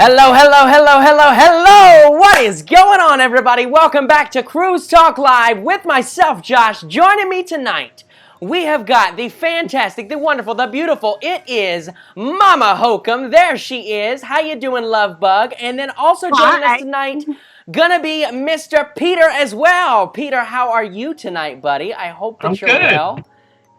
Hello, hello, hello, hello, hello! What is going on, everybody? Welcome back to Cruise Talk Live with myself, Josh. Joining me tonight, we have got the fantastic, the wonderful, the beautiful, it is Mama Hocum. There she is. How you doing, love bug? And then also joining us tonight, gonna be Mr. Peter as well. Peter, how are you tonight, buddy? I hope that you're well.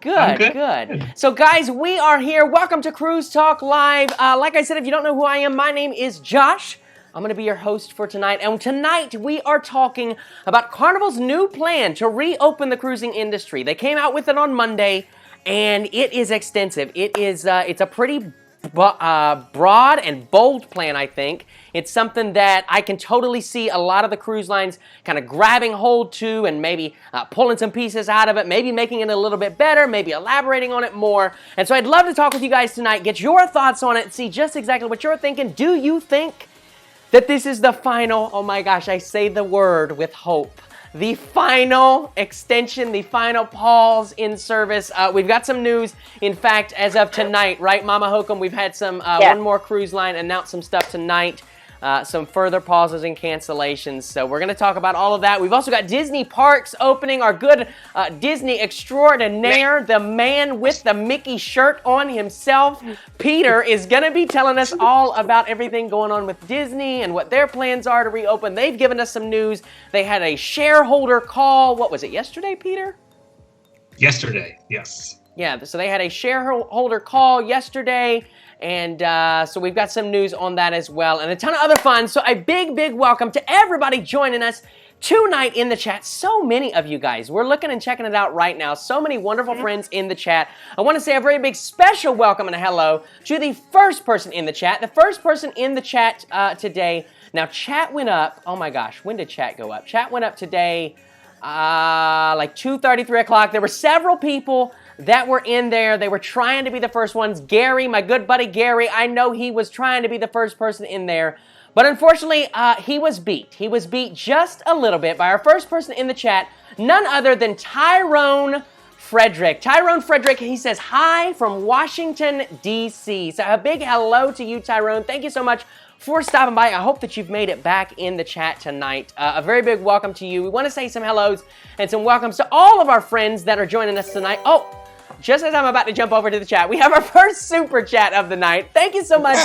Good. So guys, we are here. Welcome to Cruise Talk Live. Like I said, if you don't know who I am, my name is Josh. I'm going to be your host for tonight. And tonight we are talking about Carnival's new plan to reopen the cruising industry. They came out with it on Monday, and it is extensive. It's a pretty broad and bold plan, I think. It's something that I can totally see a lot of the cruise lines kind of grabbing hold to and maybe pulling some pieces out of it, maybe making it a little bit better, maybe elaborating on it more. And so I'd love to talk with you guys tonight, get your thoughts on it, see just exactly what you're thinking. Do you think that this is the final, oh my gosh, I say the word with hope, the final extension, the final pause in service? We've got some news. In fact, as of tonight, right, Mama Hocum, we've had some one more cruise line announce some stuff tonight. Some further pauses and cancellations. So we're going to talk about all of that. We've also got Disney Parks opening. Our good Disney extraordinaire, the man with the Mickey shirt on himself, Peter, is going to be telling us all about everything going on with Disney and what their plans are to reopen. They've given us some news. They had a shareholder call. What was it, yesterday, Peter? Yesterday, yes. Yeah, so they had a shareholder call yesterday. And so we've got some news on that as well, and a ton of other fun. So a big welcome to everybody joining us tonight in the chat. So many of you guys. We're looking and checking it out right now. So many wonderful friends in the chat. I want to say a very big special welcome and a hello to the first person in the chat. The first person in the chat today. Now, chat went up. Oh my gosh, when did chat go up? Chat went up today like 2:30, 3 o'clock. There were several people that were in there. They were trying to be the first ones. Gary, my good buddy Gary, I know he was trying to be the first person in there. But unfortunately, he was beat. He was beat just a little bit by our first person in the chat, none other than Tyrone Frederick. Tyrone Frederick, he says, hi from Washington, D.C. So a big hello to you, Tyrone. Thank you so much for stopping by. I hope that you've made it back in the chat tonight. A very big welcome to you. We want to say some hellos and some welcomes to all of our friends that are joining us tonight. Oh, just as I'm about to jump over to the chat, we have our first super chat of the night. Thank you so much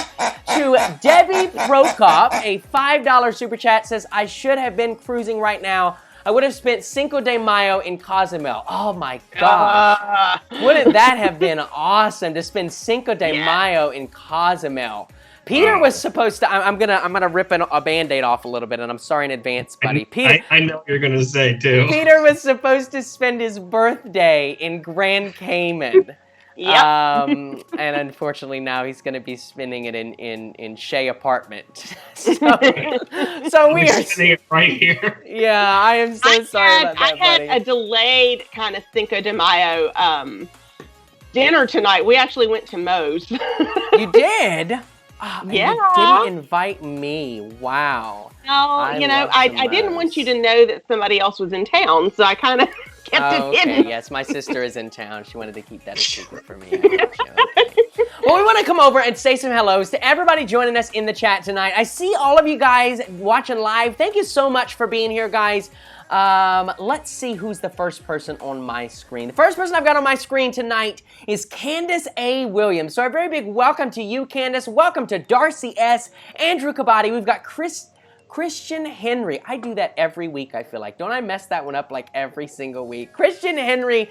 to Debbie Prokop, a $5 super chat. Says, I should have been cruising right now. I would have spent Cinco de Mayo in Cozumel. Oh my gosh. Wouldn't that have been awesome to spend Cinco de Mayo in Cozumel? Peter was supposed to. I'm gonna rip a Band-Aid off a little bit, and I'm sorry in advance, buddy. Peter, I know what you're gonna say too. Peter was supposed to spend his birthday in Grand Cayman. Yep. And unfortunately now he's gonna be spending it in Shea Apartment. so we are spending it right here. Yeah, I am so sorry about that, I had buddy. a delayed kind of Cinco de Mayo dinner tonight. We actually went to Moe's. You did? Oh, and yeah. You didn't invite me. Wow. No, I didn't want you to know that somebody else was in town, so I kind of kept it hidden. Yes, my sister is in town. She wanted to keep that a secret for me. Okay. Well, we want to come over and say some hellos to everybody joining us in the chat tonight. I see all of you guys watching live. Thank you so much for being here, guys. Let's see who's the first person on my screen. The first person I've got on my screen tonight is Candace A. Williams. So a very big welcome to you, Candace. Welcome to Darcy S., Andrew Kabadi. We've got Christian Henry. I do that every week, I feel like. Don't I mess that one up like every single week? Christian Henry,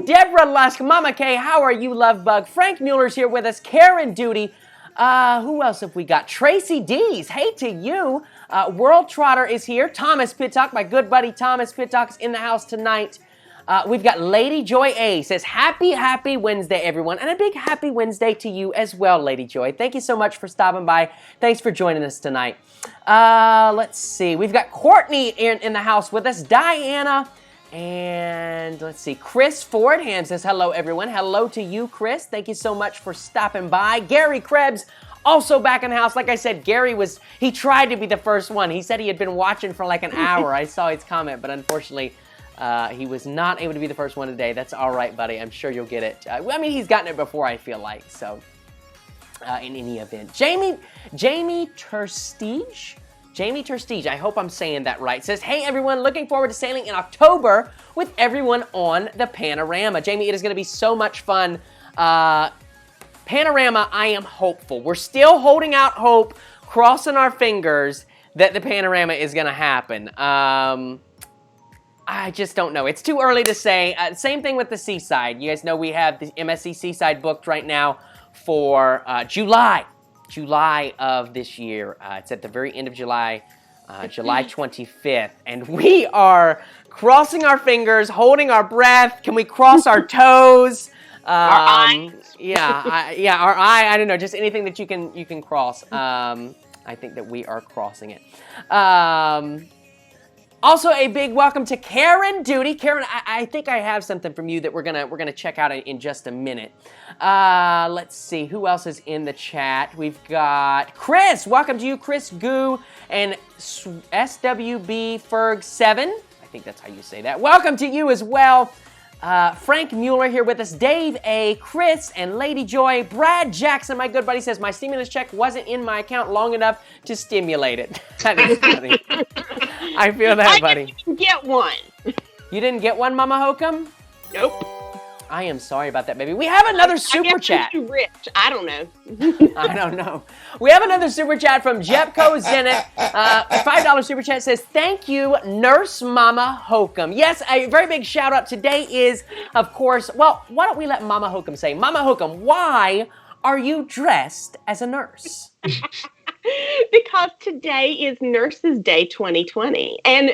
Deborah Lusk, Mama K, how are you, love bug? Frank Mueller's here with us, Karen Duty. Who else have we got? Tracy Dees, hey to you. World Trotter is here. Thomas Pittock, my good buddy Thomas Pittock is in the house tonight. We've got Lady Joy A. says, happy Wednesday, everyone. And a big happy Wednesday to you as well, Lady Joy. Thank you so much for stopping by. Thanks for joining us tonight. Let's see. We've got Courtney in the house with us. Diana. And let's see. Chris Fordham says, hello, everyone. Hello to you, Chris. Thank you so much for stopping by. Gary Krebs. Also back in the house. Like I said, he tried to be the first one. He said he had been watching for like an hour. I saw his comment, but unfortunately, he was not able to be the first one today. That's all right, buddy. I'm sure you'll get it. I mean, he's gotten it before, I feel like, so. in any event. Jamie Terstige? Jamie Terstige, I hope I'm saying that right, says, hey everyone, looking forward to sailing in October with everyone on the Panorama. Jamie, it is going to be so much fun. Panorama, I am hopeful. We're still holding out hope, crossing our fingers that the Panorama is going to happen. I just don't know. It's too early to say. Same thing with the Seaside. You guys know we have the MSC Seaside booked right now for July of this year. It's at the very end of July, July 25th. And we are crossing our fingers, holding our breath. Can we cross our toes? Our eyes. Our eye. I don't know. Just anything that you can cross. I think that we are crossing it. Also, a big welcome to Karen Duty. Karen, I think I have something from you that we're gonna check out in just a minute. Let's see who else is in the chat. We've got Chris. Welcome to you, Chris Goo and SWB Ferg 7. I think that's how you say that. Welcome to you as well. Frank Mueller here with us, Dave A, Chris, and Lady Joy. Brad Jackson, my good buddy, says, my stimulus check wasn't in my account long enough to stimulate it. That is funny. I feel that, buddy. I didn't get one. You didn't get one, Mama Hocum? Nope. I am sorry about that, baby. We have another super chat. Too rich. I don't know. I don't know. We have another super chat from Jepco Zenit. $5 super chat says, thank you, Nurse Mama Hocum. Yes, a very big shout out today is, of course, well, why don't we let Mama Hocum say, Mama Hocum, why are you dressed as a nurse? Because today is Nurses Day 2020. And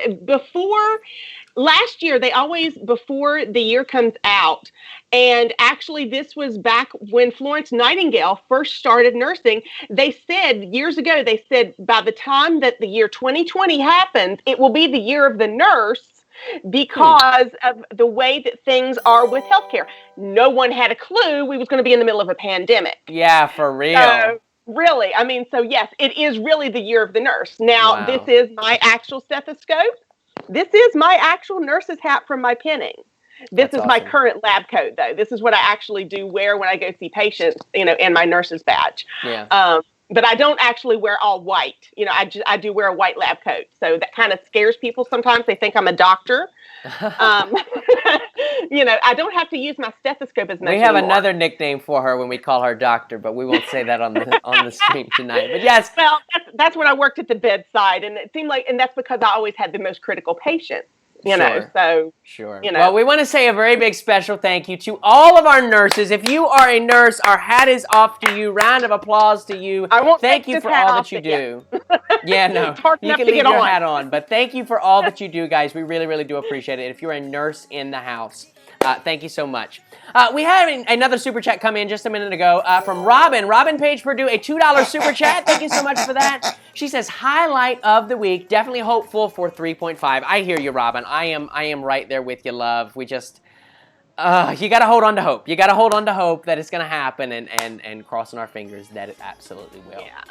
last year, they always, before the year comes out, and actually this was back when Florence Nightingale first started nursing, they said, years ago, they said, by the time that the year 2020 happens, it will be the year of the nurse because of the way that things are with healthcare. No one had a clue we was going to be in the middle of a pandemic. Yeah, for real. So, really, I mean, so yes, it is really the year of the nurse. Now, This is my actual stethoscope. This is my actual nurse's hat from my pinning. This is my current lab coat, though. This is what I actually do wear when I go see patients, in my nurse's badge. Yeah. But I don't actually wear all white. I do wear a white lab coat. So that kind of scares people sometimes. They think I'm a doctor. I don't have to use my stethoscope as much We have anymore. another nickname for her when we call her doctor, but we won't say that on the stream tonight. But yes. Well, that's when I worked at the bedside, and it seemed like, and that's because I always had the most critical patients. So. Sure. Well, we want to say a very big special thank you to all of our nurses. If you are a nurse, our hat is off to you. Round of applause to you. I won't thank you for all that you do. Yeah, no. You can leave your hat on. But thank you for all that you do, guys. We really, really do appreciate it. If you're a nurse in the house, thank you so much. We had another super chat come in just a minute ago from Robin. Robin Page Purdue, a $2 super chat. Thank you so much for that. She says, highlight of the week, definitely hopeful for 3.5. I hear you, Robin. I am right there with you, love. We just, you got to hold on to hope. You got to hold on to hope that it's going to happen and crossing our fingers that it absolutely will. Yeah.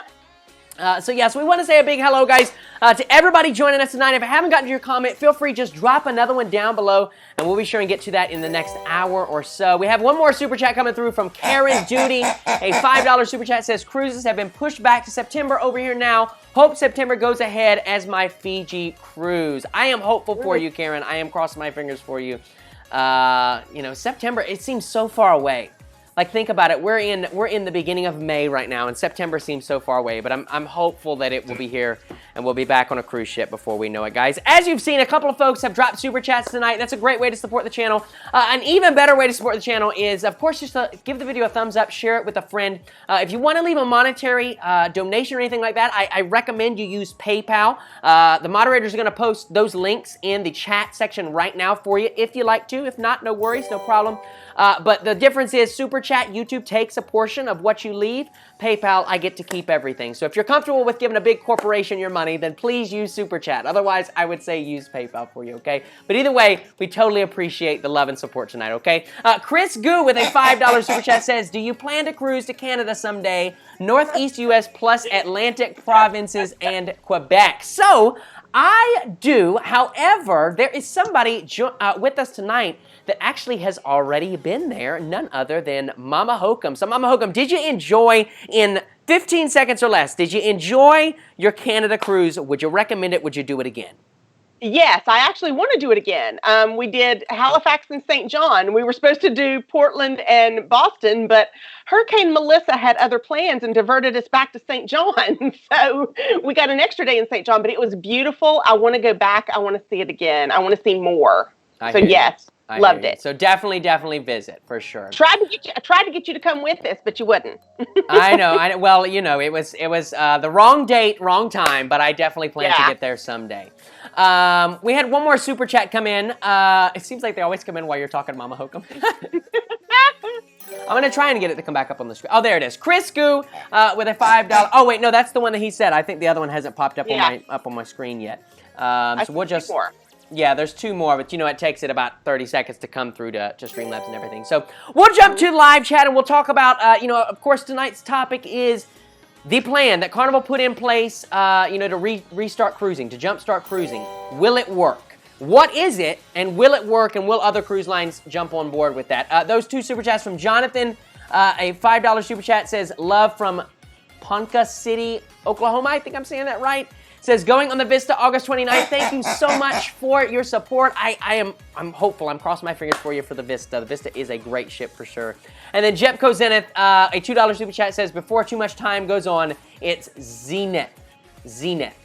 So yes, we want to say a big hello, guys, to everybody joining us tonight. If I haven't gotten to your comment, feel free, just drop another one down below, and we'll be sure and get to that in the next hour or so. We have one more super chat coming through from Karen Duty. A $5 super chat says, cruises have been pushed back to September over here now. Hope September goes ahead as my Fiji cruise. I am hopeful for you, Karen. I am crossing my fingers for you. September, it seems so far away. Like, think about it. We're in the beginning of May right now, and September seems so far away. But I'm hopeful that it will be here, and we'll be back on a cruise ship before we know it, guys. As you've seen, a couple of folks have dropped super chats tonight. That's a great way to support the channel. An even better way to support the channel is, of course, just to give the video a thumbs up, share it with a friend. If you want to leave a monetary donation or anything like that, I recommend you use PayPal. The moderators are going to post those links in the chat section right now for you, if you like to. If not, no worries, no problem. But the difference is Super Chat, YouTube takes a portion of what you leave. PayPal, I get to keep everything. So if you're comfortable with giving a big corporation your money, then please use Super Chat. Otherwise, I would say use PayPal for you, okay? But either way, we totally appreciate the love and support tonight, okay? Chris Goo with a $5 Super Chat says, do you plan to cruise to Canada someday? Northeast U.S. plus Atlantic provinces and Quebec. So, I do. However, there is somebody with us tonight that actually has already been there, none other than Mama Hocum. So Mama Hocum, did you enjoy, in 15 seconds or less, did you enjoy your Canada cruise? Would you recommend it? Would you do it again? Yes, I actually want to do it again. We did Halifax and St. John. We were supposed to do Portland and Boston, but Hurricane Melissa had other plans and diverted us back to St. John. So we got an extra day in St. John, but it was beautiful. I want to go back. I want to see it again. I want to see more. So yes, loved it. So definitely visit for sure. I tried to get you to come with us, but you wouldn't. I know. Well, you know, it was the wrong date, wrong time, but I definitely plan to get there someday. We had one more super chat come in. It seems like they always come in while you're talking, Mama Hocum. I'm going to try and get it to come back up on the screen. Oh, there it is. Chris Goo with a $5. Oh, wait, no, that's the one that he said. I think the other one hasn't popped up on my screen yet. So we'll just... More. Yeah, there's two more, but you know, it takes it about 30 seconds to come through to Streamlabs and everything. So we'll jump to live chat and we'll talk about, you know, of course, tonight's topic is the plan that Carnival put in place, you know, to restart cruising, to jumpstart cruising. Will it work? What is it, and will it work, and will other cruise lines jump on board with that? Those two super chats from Jonathan, a $5 super chat says, love from Ponca City, Oklahoma. I think I'm saying that right. Says, going on the Vista August 29th. Thank you so much for your support. I'm hopeful. I'm crossing my fingers for you for the Vista. The Vista is a great ship for sure. And then Jepco Zenith, a $2 super chat says, before too much time goes on, it's Zenith.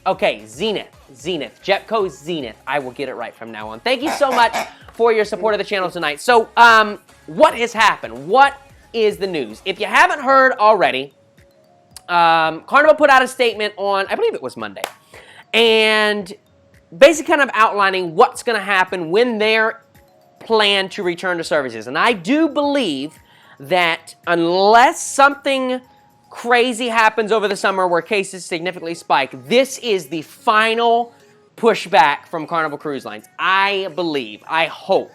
Okay, Zenith. Jepco Zenith. I will get it right from now on. Thank you so much for your support of the channel tonight. So, what has happened? What is the news? If you haven't heard already, Carnival put out a statement on, I believe it was Monday, and basically kind of outlining what's going to happen when their plan to return to services. And I do believe that unless something crazy happens over the summer where cases significantly spike, this is the final pushback from Carnival Cruise Lines. I believe, I hope,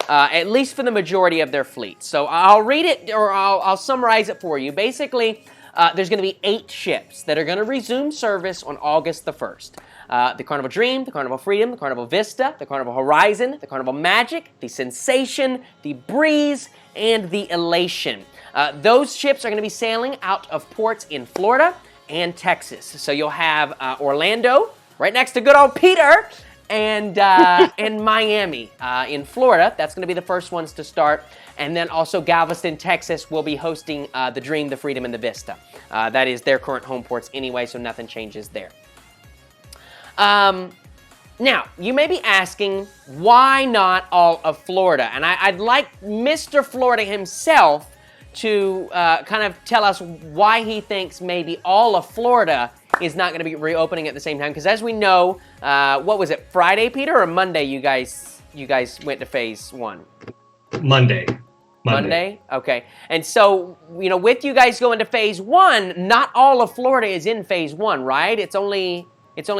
at least for the majority of their fleet. So I'll read it, or I'll summarize it for you. Basically, there's going to be 8 ships that are going to resume service on August the 1st. The Carnival Dream, the Carnival Freedom, the Carnival Vista, the Carnival Horizon, the Carnival Magic, the Sensation, the Breeze, and the Elation. Those ships are going to be sailing out of ports in Florida and Texas. So you'll have Orlando, right next to good old Peter, and Miami in Florida. That's going to be the first ones to start. And then also Galveston, Texas will be hosting the Dream, the Freedom, and the Vista. That is their current home ports anyway, so nothing changes there. Now, you may be asking, why not all of Florida? And I'd like Mr. Florida himself to kind of tell us why he thinks maybe all of Florida is not going to be reopening at the same time. Because as we know, what was it, Friday, Peter, or Monday you guys went to phase 1? Monday. Okay. And so, you know, with you guys going to phase 1, not all of Florida is in phase 1, right? It's only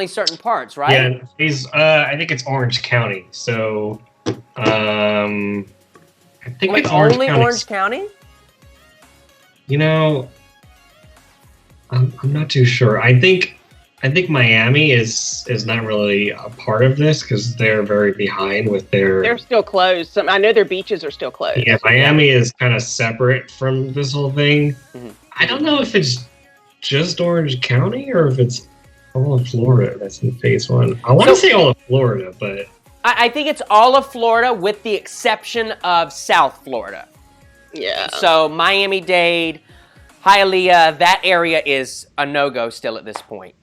certain parts, right? Yeah, I think it's Orange County. So, I think it's Orange County. You know, I'm not too sure. I think Miami is not really a part of this because they're very behind with their... They're still closed. I know their beaches are still closed. Yeah, Miami is kind of separate from this whole thing. Mm-hmm. I don't know if it's just Orange County or if it's all of Florida that's in phase 1. I want to say all of Florida, but... I think it's all of Florida with the exception of South Florida. Yeah. So Miami-Dade, Hialeah, that area is a no-go still at this point.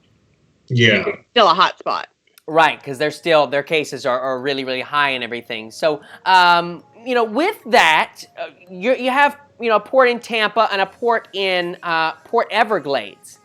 Yeah. Still a hot spot. Right, because their cases are really, really high and everything. So, you know, with that, you have, you know, a port in Tampa and a port in Port Everglades,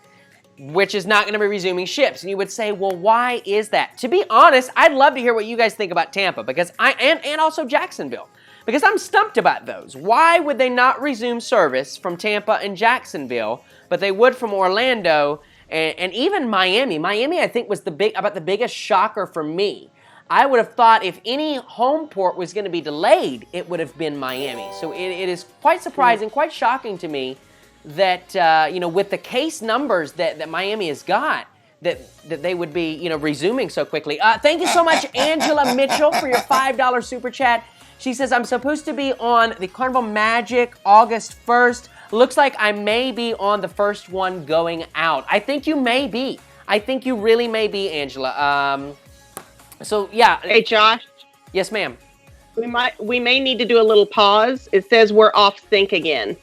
which is not going to be resuming ships. And you would say, well, why is that? To be honest, I'd love to hear what you guys think about Tampa, because and also Jacksonville, because I'm stumped about those. Why would they not resume service from Tampa and Jacksonville, but they would from Orlando and even Miami? Miami, I think, was the biggest shocker for me. I would have thought if any home port was going to be delayed, it would have been Miami. So it is quite surprising, quite shocking to me that, you know, with the case numbers that Miami has got, that they would be, resuming so quickly. Thank you so much, Angela Mitchell, for your $5 super chat. She says, I'm supposed to be on the Carnival Magic August 1st. Looks like I may be on the first one going out. I think you may be. I think you really may be, Angela. So, yeah. Hey, Josh. Yes, ma'am. We may need to do a little pause. It says we're off sync again.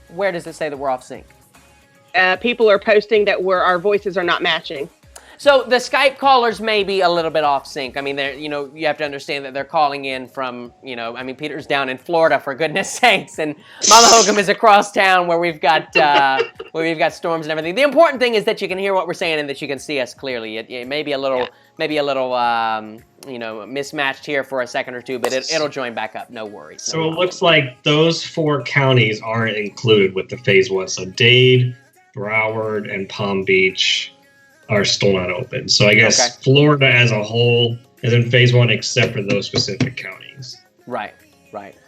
Where does it say that we're off sync? People are posting that our voices are not matching. So the Skype callers may be a little bit off sync. I mean, you have to understand that they're calling in from, Peter's down in Florida, for goodness sakes, and Mama Hocum is across town where we've got storms and everything. The important thing is that you can hear what we're saying and that you can see us clearly. It may be a little, mismatched here for a second or two, but it'll join back up. No worries. So it looks like those 4 counties aren't included with the phase 1. So Dade, Broward, and Palm Beach are still not open. So I guess Florida as a whole is in phase 1 except for those specific counties. Right.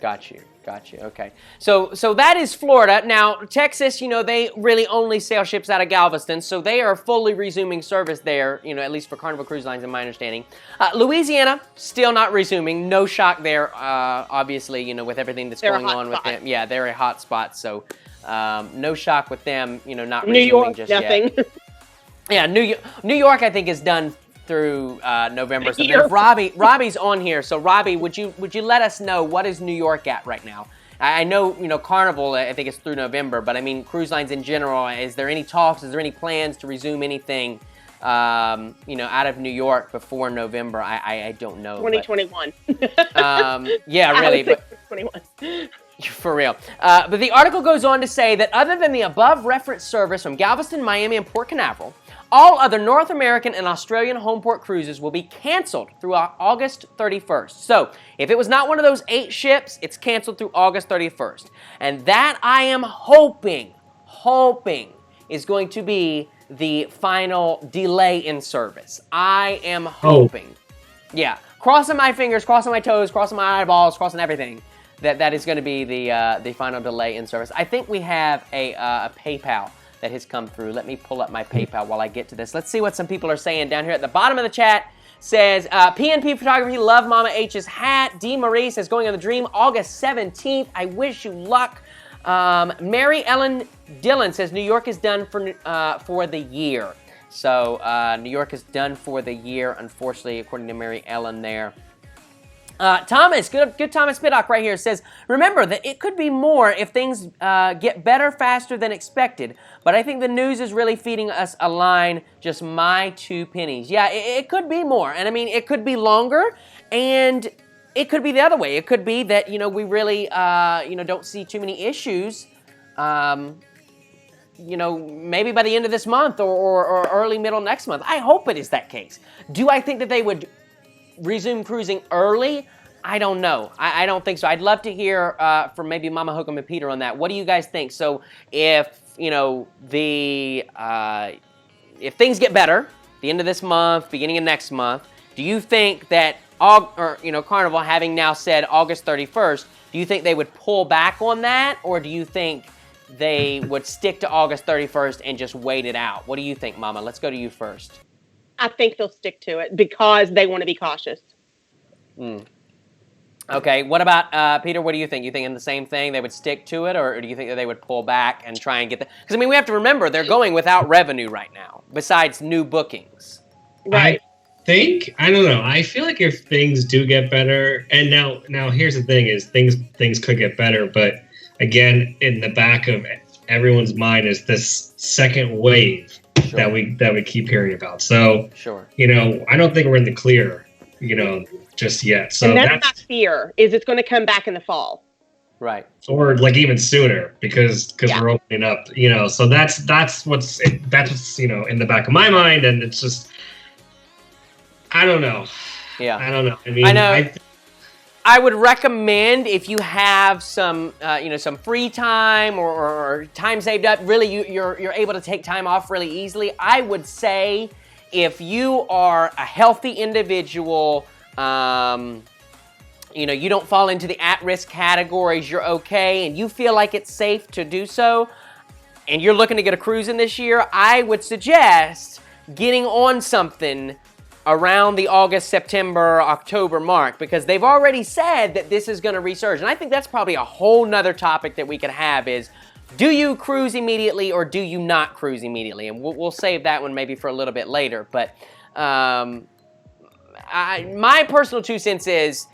Got you. Okay. So that is Florida. Now, Texas, they really only sail ships out of Galveston, so they are fully resuming service there, at least for Carnival Cruise Lines, in my understanding. Louisiana, still not resuming. No shock there, obviously, with everything that's going on with them. Yeah, they're a hot spot, so no shock with them, not resuming New York, just nothing. yet. Yeah, New York, I think, is done through November. So then Robbie's on here. So Robbie, would you let us know what is New York at right now? I know, Carnival, I think it's through November, but I mean, cruise lines in general, is there any talks, is there any plans to resume anything, out of New York before November? I don't know. 2021. Yeah, really. But 2021. For real. But the article goes on to say that other than the above referenced service from Galveston, Miami, and Port Canaveral, all other North American and Australian homeport cruises will be canceled through August 31st. So, if it was not one of those 8 ships, it's canceled through August 31st. And that, I am hoping, is going to be the final delay in service. I am hoping. Yeah. Crossing my fingers, crossing my toes, crossing my eyeballs, crossing everything. That is going to be the final delay in service. I think we have a PayPal that has come through. Let me pull up my PayPal while I get to this. Let's see what some people are saying down here at the bottom of the chat. Says, PNP Photography, love Mama H's hat. D. Marie says, going on the Dream, August 17th. I wish you luck. Mary Ellen Dillon says, New York is done for the year. So, New York is done for the year, unfortunately, according to Mary Ellen there. Thomas, good Thomas Spiddock right here says, remember that it could be more if things get better faster than expected, but I think the news is really feeding us a line, just my 2 pennies. Yeah, it could be more, and I mean, it could be longer, and it could be the other way. It could be that, we really, don't see too many issues, maybe by the end of this month or early middle next month. I hope it is that case. Do I think that they would resume cruising early? I don't know. I don't think so. I'd love to hear from maybe Mama Hocum and Peter on that. What do you guys think? So if if things get better, the end of this month, beginning of next month, do you think that Carnival, having now said August 31st, do you think they would pull back on that, or do you think they would stick to August 31st and just wait it out? What do you think, Mama? Let's go to you first. I think they'll stick to it because they want to be cautious. Okay, what about Peter? What do you think? You thinking the same thing? They would stick to it, or do you think that they would pull back and try and get the? Because I mean, we have to remember they're going without revenue right now, besides new bookings. Right. I don't know. I feel like if things do get better, and now here's the thing: is things could get better, but again, in the back of everyone's mind is this second wave. Sure. that we keep hearing about. So, sure. I don't think we're in the clear, just yet. So and that's my fear, is it's going to come back in the fall. Right. Or like even sooner because we're opening up, so that's what's in the back of my mind. And it's just, I don't know. Yeah. I don't know. I mean, I know. I would recommend if you have some, some free time or time saved up. Really, you're able to take time off really easily. I would say if you are a healthy individual, you don't fall into the at-risk categories. You're okay, and you feel like it's safe to do so. and you're looking to get a cruise in this year, I would suggest getting on something around the August, September, October mark, because they've already said that this is going to resurge. And I think that's probably a whole nother topic that we could have is, do you cruise immediately or do you not cruise immediately? And we'll save that one maybe for a little bit later. But my personal 2 cents is,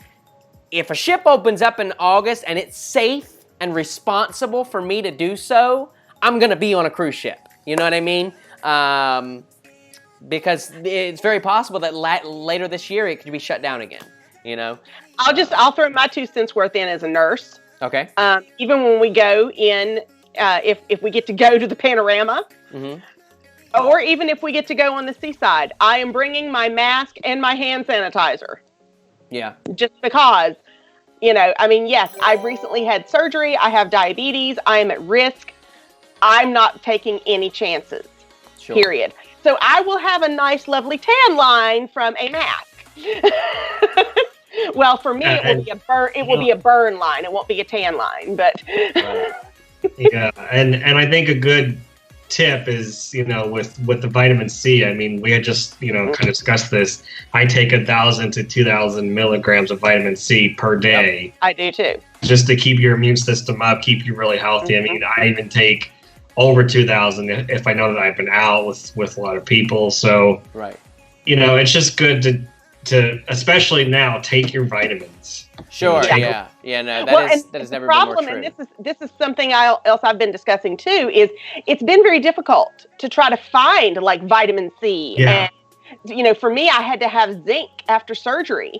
if a ship opens up in August and it's safe and responsible for me to do so, I'm going to be on a cruise ship. You know what I mean? Because it's very possible that later this year it could be shut down again, you know? I'll throw my 2 cents worth in as a nurse. Okay. Even when we go in, if we get to go to the panorama, or even if we get to go on the seaside, I am bringing my mask and my hand sanitizer. Yeah. Just because, yes, I've recently had surgery. I have diabetes. I am at risk. I'm not taking any chances, period. So I will have a nice, lovely tan line from a mask. Well, for me, it will be a burn line. It won't be a tan line, but. Yeah, and I think a good tip is, with the vitamin C. I mean, we had just, kind of discussed this. I take 1,000 to 2,000 milligrams of vitamin C per day. Yep, I do too. Just to keep your immune system up, keep you really healthy. I mean, I even take over 2,000 if I know that I've been out with a lot of people. So, right. It's just good to especially now, take your vitamins. Sure. Yeah. No, that has never been more true. And this is something else I've been discussing too. Is it's been very difficult to try to find like vitamin C. Yeah. And for me, I had to have zinc after surgery,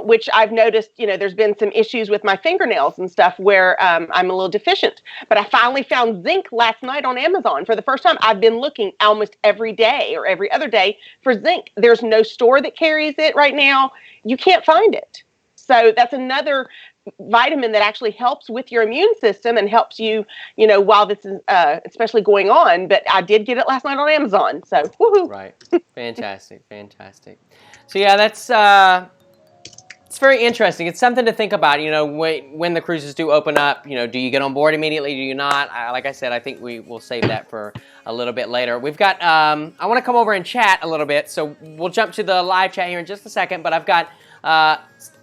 which I've noticed. There's been some issues with my fingernails and stuff where I'm a little deficient. But I finally found zinc last night on Amazon for the first time. I've been looking almost every day or every other day for zinc. There's no store that carries it right now. You can't find it. So that's another vitamin that actually helps with your immune system and helps you, while this is especially going on. But I did get it last night on Amazon. So, woohoo. Right. Fantastic. So, yeah, that's it's very interesting. It's something to think about, when the cruises do open up. Do you get on board immediately? Do you not? Like I said, I think we will save that for a little bit later. We've got, I want to come over and chat a little bit. So we'll jump to the live chat here in just a second. But I've got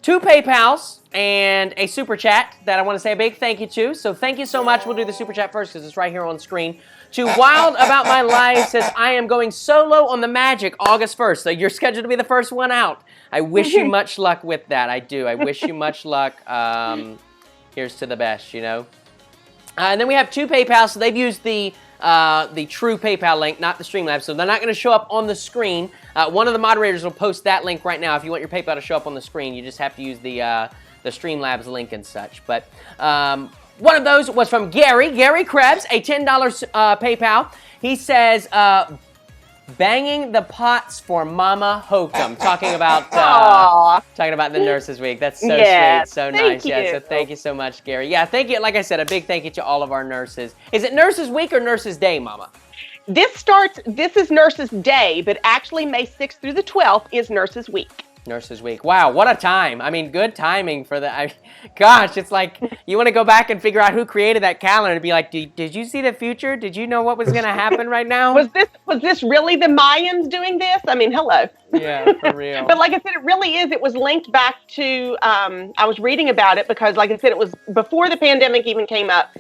2 PayPals and a Super Chat that I want to say a big thank you to. So thank you so much. We'll do the Super Chat first because it's right here on screen. To Wild About My Life says, I am going solo on the Magic August 1st. So you're scheduled to be the first one out. I wish you much luck with that. I do. I wish you much luck. Here's to the best, And then we have 2 PayPals. So they've used the true PayPal link, not the Streamlabs. So they're not going to show up on the screen. One of the moderators will post that link right now. If you want your PayPal to show up on the screen, you just have to use the Streamlabs link and such. But one of those was from Gary Krebs, a $10 PayPal. He says, banging the pots for Mama Hocum. Talking about the Nurses Week. That's so sweet, so nice. Yeah, so thank you so much, Gary. Yeah, thank you. Like I said, a big thank you to all of our nurses. Is it Nurses Week or Nurses Day, Mama? This is Nurses Day, but actually May 6th through the 12th is Nurses Week. Nurses Week. Wow, what a time. I mean, good timing for the... gosh, it's like you want to go back and figure out who created that calendar and be like, did you see the future? Did you know what was going to happen right now? Was this really the Mayans doing this? I mean, hello. Yeah, for real. But like I said, it really is. It was linked back to, I was reading about it because, like I said, it was before the pandemic even came up.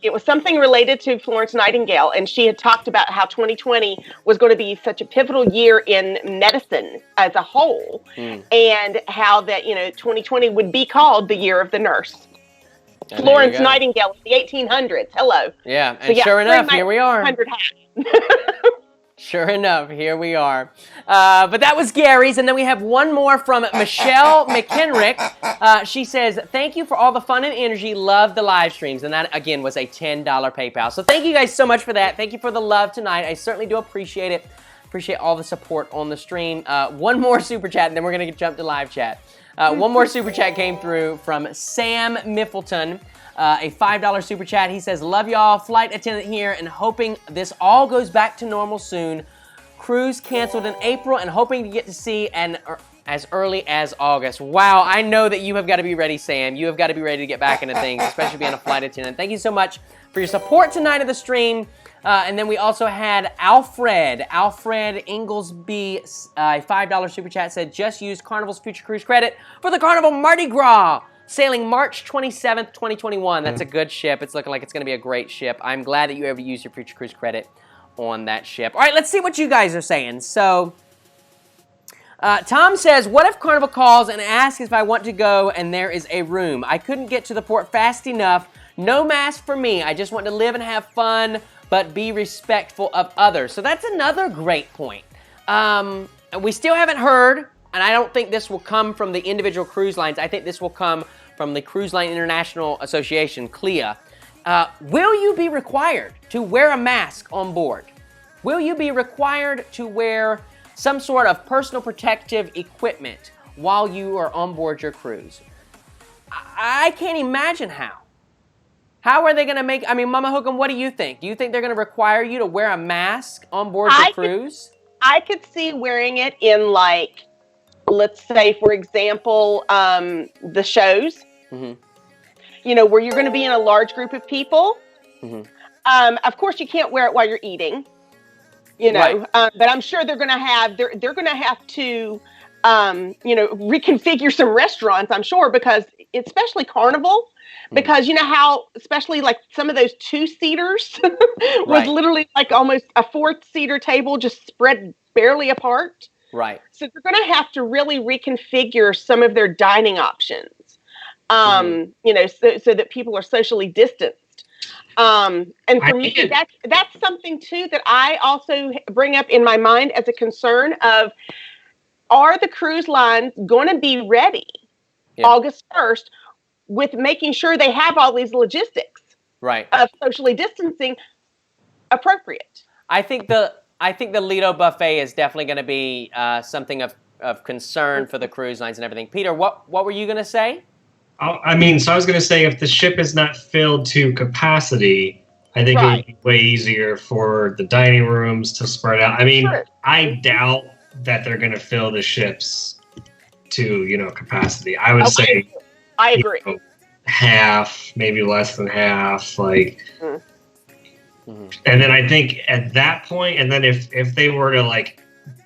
It was something related to Florence Nightingale, and she had talked about how 2020 was going to be such a pivotal year in medicine as a whole, and how that, 2020 would be called the year of the nurse. And Florence Nightingale in the 1800s. Hello. Yeah, and so, sure enough, here we are. 100 hats. Sure enough, here we are. But that was Gary's, and then we have one more from Michelle McKenrick. She says, thank you for all the fun and energy. Love the live streams. And that, again, was a $10 PayPal. So thank you guys so much for that. Thank you for the love tonight. I certainly do appreciate it. Appreciate all the support on the stream. One more Super Chat, and then we're going to jump to live chat. One more Super Chat came through from Sam Miffleton. A $5 Super Chat. He says, love y'all, flight attendant here, and hoping this all goes back to normal soon. Cruise canceled in April and hoping to get to sea as early as August. Wow, I know that you have got to be ready, Sam. You have got to be ready to get back into things, especially being a flight attendant. Thank you so much for your support tonight of the stream. And then we also had Alfred Inglesby, $5 super chat, said, just used Carnival's Future Cruise credit for the Carnival Mardi Gras, sailing March 27th, 2021. That's a good ship. It's looking like it's going to be a great ship. I'm glad that you ever used your Future Cruise credit on that ship. All right, let's see what you guys are saying. So, Tom says, what if Carnival calls and asks if I want to go and there is a room? I couldn't get to the port fast enough. No mask for me. I just want to live and have fun, but be respectful of others. So that's another great point. We still haven't heard, and I don't think this will come from the individual cruise lines. I think this will come from the Cruise Line International Association, CLIA. Will you be required to wear a mask on board? Will you be required to wear some sort of personal protective equipment while you are on board your cruise? I can't imagine how. How are they going to make, I mean, Mama Hocum, what do you think? Do you think they're going to require you to wear a mask on board your cruise? I could see wearing it in, like, let's say, for example, the shows, you know, where you're going to be in a large group of people. Of course, you can't wear it while you're eating, you know, but I'm sure they're going to have, they're going to have to, you know, reconfigure some restaurants, I'm sure, because especially Carnival, because you know how, especially like some of those 2-seaters was literally like almost a 4-seater table just spread barely apart. Right. So they're going to have to really reconfigure some of their dining options, you know, so that people are socially distanced. And for me, that's something too that I also bring up in my mind as a concern of, are the cruise lines going to be ready August 1st with making sure they have all these logistics of socially distancing appropriate? I think the Lido buffet is definitely going to be something of concern for the cruise lines and everything. Peter, what were you going to say? I mean, so I was going to say, if the ship is not filled to capacity, I think it would be way easier for the dining rooms to spread out. I mean, I doubt that they're going to fill the ships to, you know, capacity. I would say, I agree. You know, half, maybe less than half, like. And then I think at that point, and then if they were to like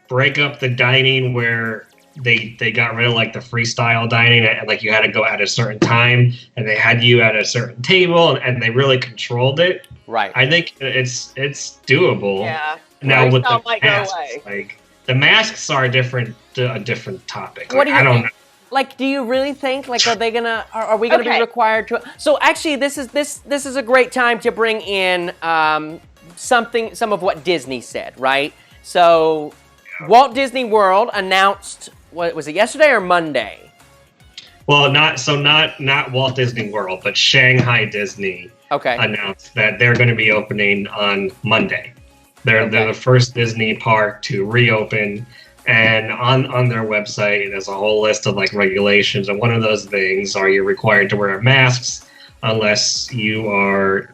break up the dining where they got rid of like the freestyle dining, and like you had to go at a certain time and they had you at a certain table, and they really controlled it. Right. I think it's doable. Yeah. Now with the masks, like the masks are a different topic. Like, I don't know. Like, do you really think, like, are we gonna be required to? So actually, this is a great time to bring in some of what Disney said, right? So Walt Disney World announced, what was it, yesterday or Monday? Well, not Walt Disney World, but Shanghai Disney announced that they're going to be opening on Monday. They're the first Disney park to reopen. And on their website, there's a whole list of like regulations, and one of those things are you're required to wear masks unless you are,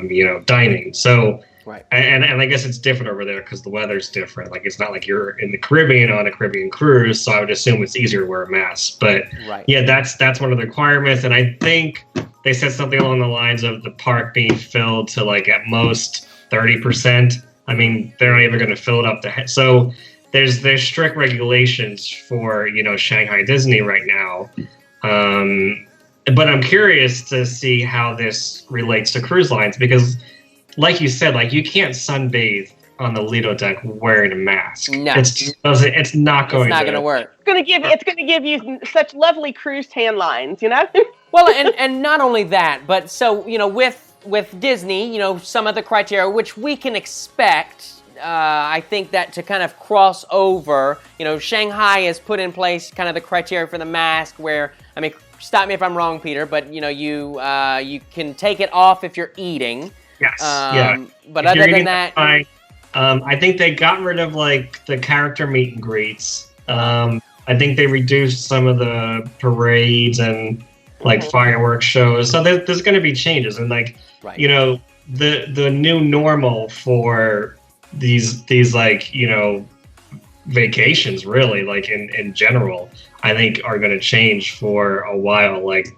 you know, dining. So, and I guess it's different over there because the weather's different. Like, it's not like you're in the Caribbean on a Caribbean cruise, so I would assume it's easier to wear a mask. But yeah, that's one of the requirements, and I think they said something along the lines of the park being filled to like at most 30%. I mean, they're not even going to fill it up to so. There's strict regulations for, you know, Shanghai Disney right now, but I'm curious to see how this relates to cruise lines, because, like you said, like you can't sunbathe on the Lido deck wearing a mask. No, it's not going to work. It's going to give you such lovely cruise tan lines, you know. Well, and not only that, but so, you know, with Disney, you know, some of the criteria which we can expect. I think that to kind of cross over, you know, Shanghai has put in place kind of the criteria for the mask where, I mean, stop me if I'm wrong, Peter, but, you know, you can take it off if you're eating. Yes, But other than that... I think they got rid of, like, the character meet and greets. I think they reduced some of the parades and, like, fireworks shows. So there's going to be changes. And, like, you know, the new normal for... these like, you know, vacations really, like in general, I think are going to change for a while, like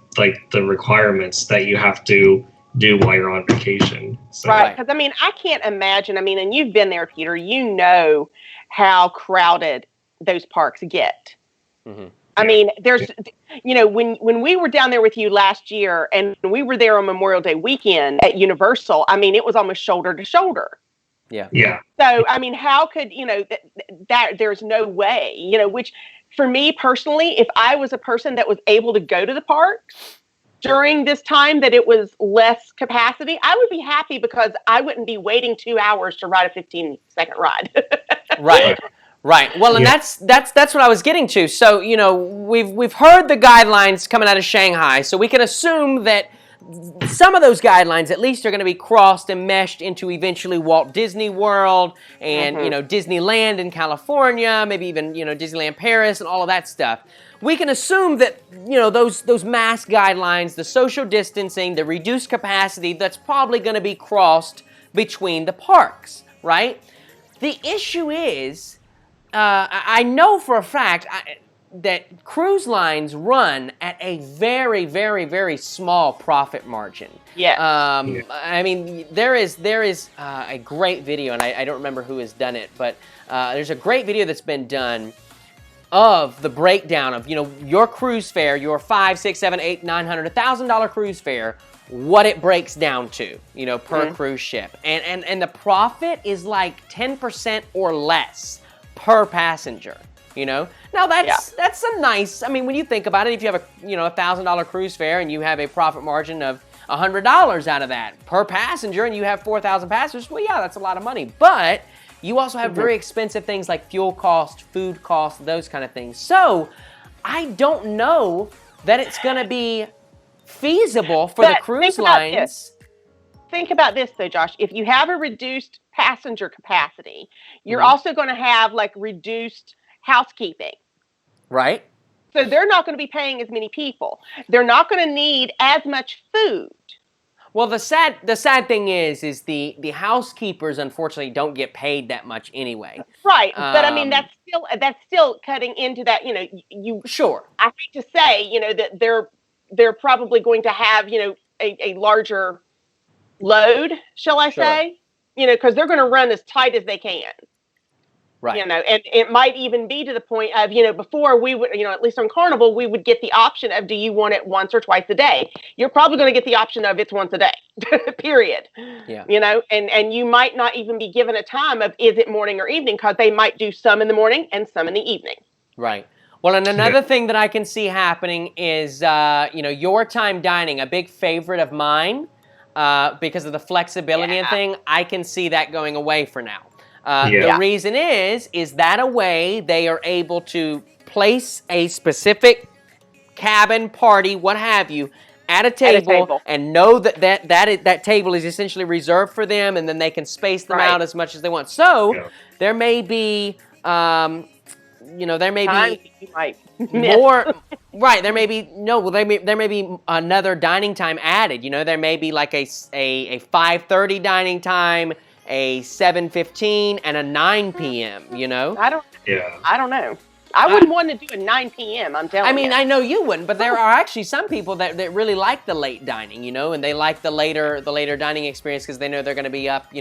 the requirements that you have to do while you're on vacation. So. Right. Because, I mean, I can't imagine. I mean, and you've been there, Peter. You know how crowded those parks get. Mm-hmm. I mean, there's, when we were down there with you last year and we were there on Memorial Day weekend at Universal, I mean, it was almost shoulder to shoulder. Yeah. Yeah. So, I mean, how could, that there's no way, which for me personally, if I was a person that was able to go to the parks during this time that it was less capacity, I would be happy because I wouldn't be waiting 2 hours to ride a 15-second ride. Right. Right. Well, and that's what I was getting to. So, we've heard the guidelines coming out of Shanghai, so we can assume that some of those guidelines at least are going to be crossed and meshed into eventually Walt Disney World and, Disneyland in California, maybe even, Disneyland Paris and all of that stuff. We can assume that, those mask guidelines, the social distancing, the reduced capacity, that's probably going to be crossed between the parks, right? The issue is, I know for a fact that cruise lines run at a very, very, very small profit margin. Yeah. I mean, there is a great video, and I don't remember who has done it, but there's a great video that's been done of the breakdown of your cruise fare, your $500, $600, $700, $800, $900, $1,000 cruise fare, what it breaks down to, per cruise ship, and the profit is like 10% or less per passenger. Now that's a nice. I mean, when you think about it, if you have a $1,000 cruise fare and you have a profit margin of $100 out of that per passenger, and you have 4,000 passengers, well, yeah, that's a lot of money. But you also have very expensive things like fuel cost, food cost, those kind of things. So I don't know that it's going to be feasible for the cruise lines. Think about this, though, Josh. If you have a reduced passenger capacity, you're also going to have like reduced housekeeping. Right. So they're not going to be paying as many people. They're not going to need as much food. Well, the sad thing is the housekeepers unfortunately don't get paid that much anyway. Right, but I mean that's still cutting into that. You sure. I hate to say that they're probably going to have a larger load, shall I say? Because they're going to run as tight as they can. Right. And it might even be to the point of, before we would, at least on Carnival, we would get the option of, do you want it once or twice a day? You're probably going to get the option of it's once a day, period. Yeah. And you might not even be given a time of, is it morning or evening? Because they might do some in the morning and some in the evening. Right. Well, and another thing that I can see happening is, your time dining, a big favorite of mine, because of the flexibility and thing, I can see that going away for now. The reason is that a way they are able to place a specific cabin, party, what have you, at a table. And know that table is essentially reserved for them, and then they can space them out as much as they want. So there may be, more. Right, there may be another dining time added. There may be like a 5:30 dining time, a 7:15, and a 9 p.m., I don't know. I wouldn't want to do a 9 p.m., I'm telling you. I mean, I know you wouldn't, but there are actually some people that really like the late dining, and they like the later dining experience because they know they're going to be up,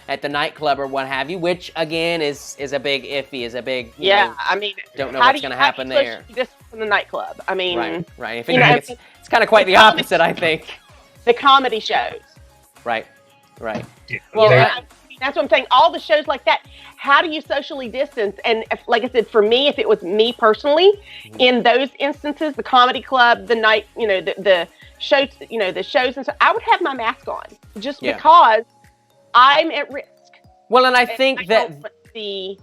at the nightclub or what have you, which, again, is a big iffy, is a big, I mean, don't know what's going to happen there. Just from the nightclub. I mean, right. If anything, it's kind of quite the opposite, I think. The comedy shows. Right. Yeah. Well, that's what I'm saying. All the shows like that, how do you socially distance? And like I said, for me, if it was me personally, in those instances, the comedy club, the night, the shows, the shows and stuff, I would have my mask on just because I'm at risk. Well, and I think that don't want to be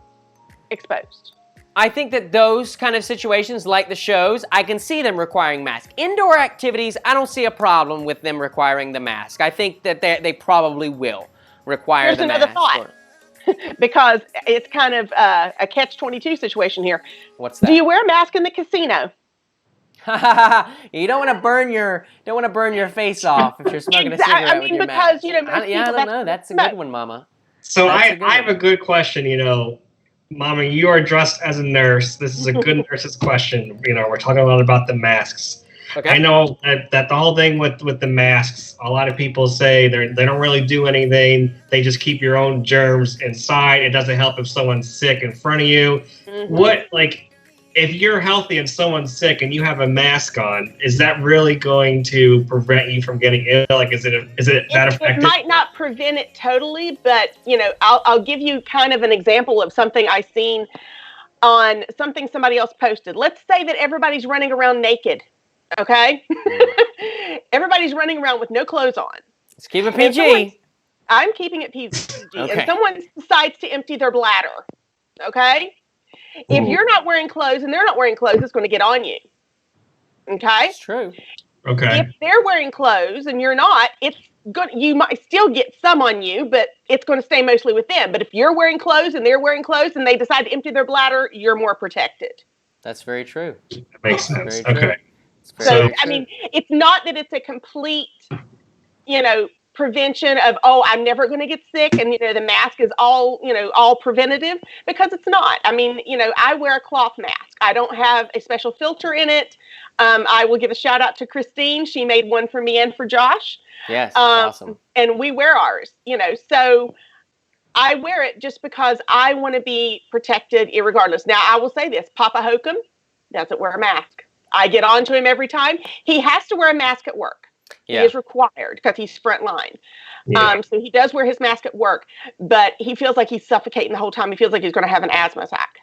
exposed. I think that those kind of situations, like the shows, I can see them requiring masks. Indoor activities, I don't see a problem with them requiring the mask. I think that they probably will require the mask. Here's another thought, because it's kind of a catch-22 situation here. What's that? Do you wear a mask in the casino? You don't want to burn your face off if you're smoking a cigarette with your mask. Because I don't know. That's a good one, Mama. So I have a good question. Mama, you are dressed as a nurse. This is a good nurse's question. We're talking a lot about the masks. Okay. I know that the whole thing with the masks, a lot of people say they don't really do anything. They just keep your own germs inside. It doesn't help if someone's sick in front of you. What, like, if you're healthy and someone's sick and you have a mask on, is that really going to prevent you from getting ill? Like, is it that effective? It might not prevent it totally, but I'll give you kind of an example of something I seen on something somebody else posted. Let's say that everybody's running around naked, okay? Everybody's running around with no clothes on. Let's keep it PG. I'm keeping it PG. Okay. And someone decides to empty their bladder, okay? If you're not wearing clothes and they're not wearing clothes, it's going to get on you. Okay? It's true. Okay. If they're wearing clothes and you're not, you might still get some on you, but it's going to stay mostly with them. But if you're wearing clothes and they're wearing clothes and they decide to empty their bladder, you're more protected. That's very true. That makes sense. Very true. Okay. So, I mean, it's not that it's a complete, prevention of, I'm never going to get sick and, the mask is all preventative, because it's not. I mean, I wear a cloth mask. I don't have a special filter in it. I will give a shout out to Christine. She made one for me and for Josh. Yes, awesome. And we wear ours, so I wear it just because I want to be protected irregardless. Now, I will say this, Papa Hocum doesn't wear a mask. I get on to him every time. He has to wear a mask at work. Yeah. He is required because he's front line. Yeah. So he does wear his mask at work, but he feels like he's suffocating the whole time. He feels like he's going to have an asthma attack.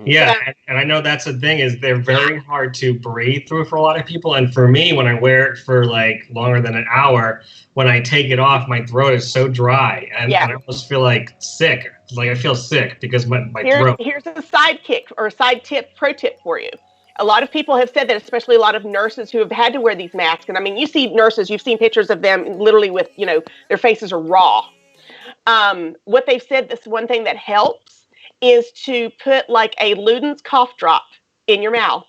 Yeah, and I know that's the thing, is they're very hard to breathe through for a lot of people. And for me, when I wear it for like longer than an hour, when I take it off, my throat is so dry, and I almost feel like sick. Like I feel sick because my throat. Here's a pro tip for you. A lot of people have said that, especially a lot of nurses who have had to wear these masks. And I mean, you see nurses, you've seen pictures of them literally with, their faces are raw. What they've said, this one thing that helps is to put like a Luden's cough drop in your mouth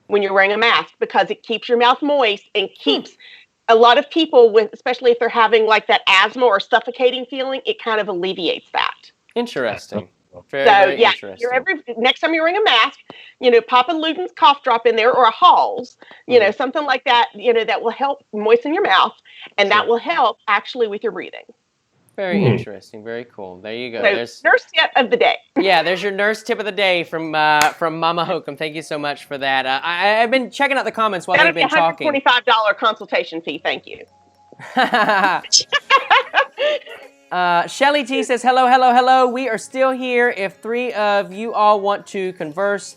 when you're wearing a mask, because it keeps your mouth moist and keeps a lot of people with, especially if they're having like that asthma or suffocating feeling, it kind of alleviates that. Interesting. Very interesting. Next time you're wearing a mask, pop a Luden's cough drop in there, or a Hall's, something like that, that will help moisten your mouth, and that will help actually with your breathing. Very interesting. Very cool. There you go. So, there's nurse tip of the day. Yeah, there's your nurse tip of the day from Mama Hocum. Thank you so much for that. I've been checking out the comments while they've been talking. $125 consultation fee. Thank you. Shelly T says, hello. We are still here. If three of you all want to converse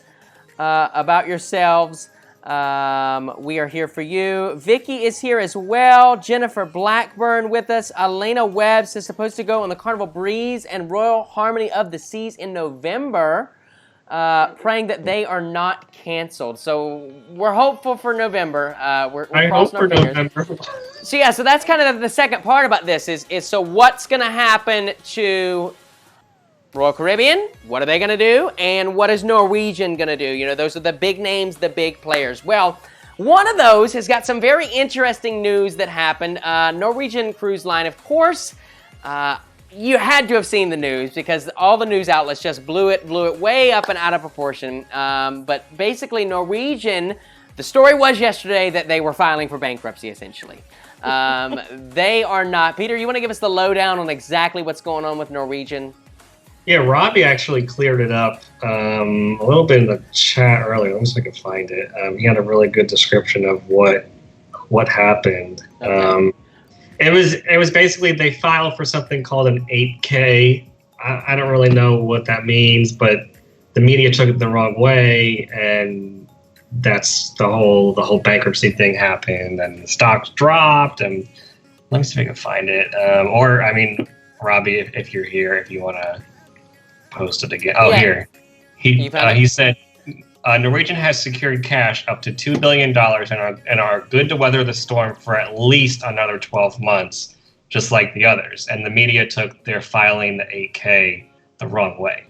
about yourselves, we are here for you. Vicky is here as well. Jennifer Blackburn with us. Elena Webbs is supposed to go on the Carnival Breeze and Royal Harmony of the Seas in November. Praying that they are not canceled. So we're hopeful for November. We're crossing our fingers. November. So that's kind of the second part about this is so what's going to happen to Royal Caribbean? What are they going to do? And what is Norwegian going to do? Those are the big names, the big players. Well, one of those has got some very interesting news that happened. Norwegian Cruise Line, of course, you had to have seen the news because all the news outlets just blew it way up and out of proportion. But basically, Norwegian, the story was yesterday that they were filing for bankruptcy, essentially. They are not. Peter, you want to give us the lowdown on exactly what's going on with Norwegian? Yeah, Robbie actually cleared it up a little bit in the chat earlier. Let me see if I can find it. He had a really good description of what happened. Okay. It was basically they filed for something called an 8K. I don't really know what that means, but the media took it the wrong way, and that's the whole bankruptcy thing happened, and the stocks dropped. And let me see if I can find it. Or I mean, Robbie, if you're here, if you want to post it again. Oh, yeah. Here he said. Norwegian has secured cash up to $2 billion and are good to weather the storm for at least another 12 months, just like the others. And the media took their filing the 8K the wrong way.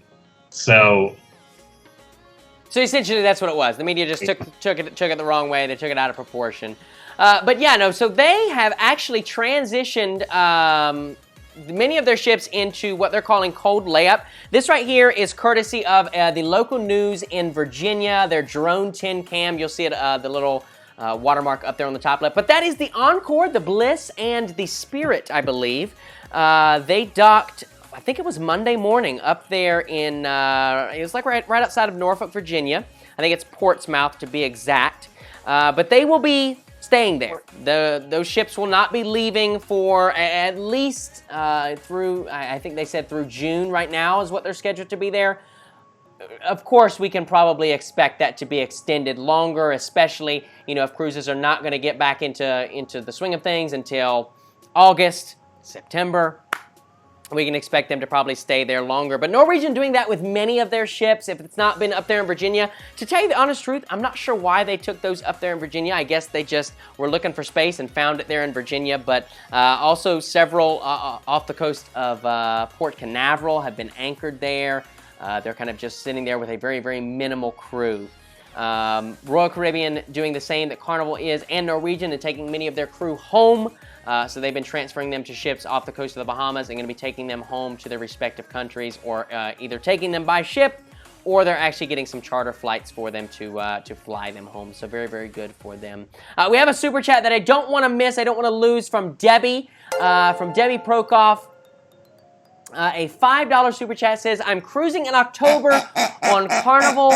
So essentially that's what it was. The media just took it the wrong way. They took it out of proportion. So they have actually transitioned many of their ships into what they're calling cold layup. This right here is courtesy of the local news in Virginia, their drone 10 cam. You'll see it, the little watermark up there on the top left. But that is the Encore, the Bliss, and the Spirit, I believe. They docked, I think it was Monday morning, up there in, it was like right outside of Norfolk, Virginia. I think it's Portsmouth to be exact. But they will be staying there. Those ships will not be leaving for at least through, I think they said through June right now is what they're scheduled to be there. Of course, we can probably expect that to be extended longer, especially, if cruises are not going to get back into the swing of things until August, September. We can expect them to probably stay there longer. But Norwegian doing that with many of their ships, if it's not been up there in Virginia. To tell you the honest truth, I'm not sure why they took those up there in Virginia. I guess they just were looking for space and found it there in Virginia. But also several off the coast of Port Canaveral have been anchored there. They're kind of just sitting there with a very, very minimal crew. Royal Caribbean doing the same that Carnival is, and Norwegian, and taking many of their crew home. So they've been transferring them to ships off the coast of the Bahamas and going to be taking them home to their respective countries, or either taking them by ship, or they're actually getting some charter flights for them to fly them home. So very, very good for them. We have a super chat that I don't want to miss, I don't want to lose, from Debbie Prokoff. A $5 super chat says, I'm cruising in October on Carnival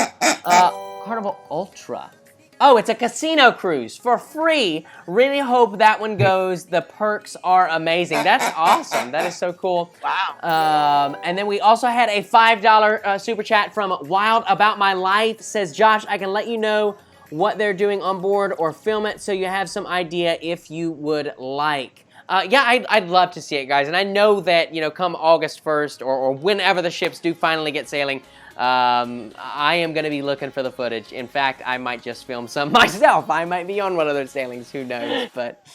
Ultra. Oh, it's a casino cruise for free. Really hope that one goes. The perks are amazing. That's awesome. That is so cool. Wow. And then we also had a $5 super chat from Wild About My Life. Says, Josh, I can let you know what they're doing on board or film it so you have some idea if you would like. Yeah, I'd love to see it, guys. And I know that, come August 1st or whenever the ships do finally get sailing, I am going to be looking for the footage. In fact, I might just film some myself. I might be on one of those sailings. Who knows? But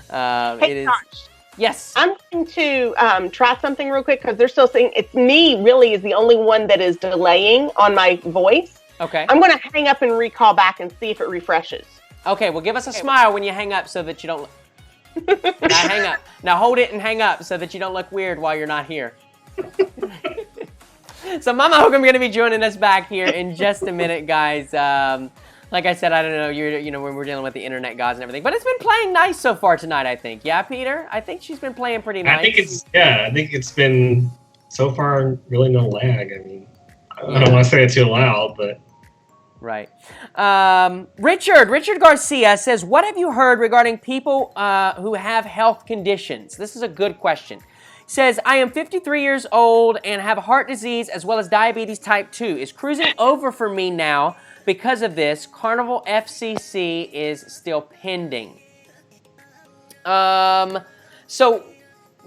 Hey, it is. Josh, Yes. I'm going to try something real quick because they're still saying it's me really is the only one that is delaying on my voice. Okay. I'm going to hang up and recall back and see if it refreshes. Okay, well, give us a smile when you hang up so that you don't... Now hang up. Now hold it and hang up so that you don't look weird while you're not here. So Mama Hocum going to be joining us back here in just a minute, guys. Like I said, I don't know, when we're dealing with the internet gods and everything, but it's been playing nice so far tonight, I think. Yeah, Peter? I think she's been playing pretty nice. I think it's been so far really no lag. I mean, I don't want to say it too loud, but. Right. Richard Garcia says, what have you heard regarding people who have health conditions? This is a good question. He says, I am 53 years old and have heart disease as well as diabetes type 2. Is cruising over for me now because of this? Carnival FCC is still pending. So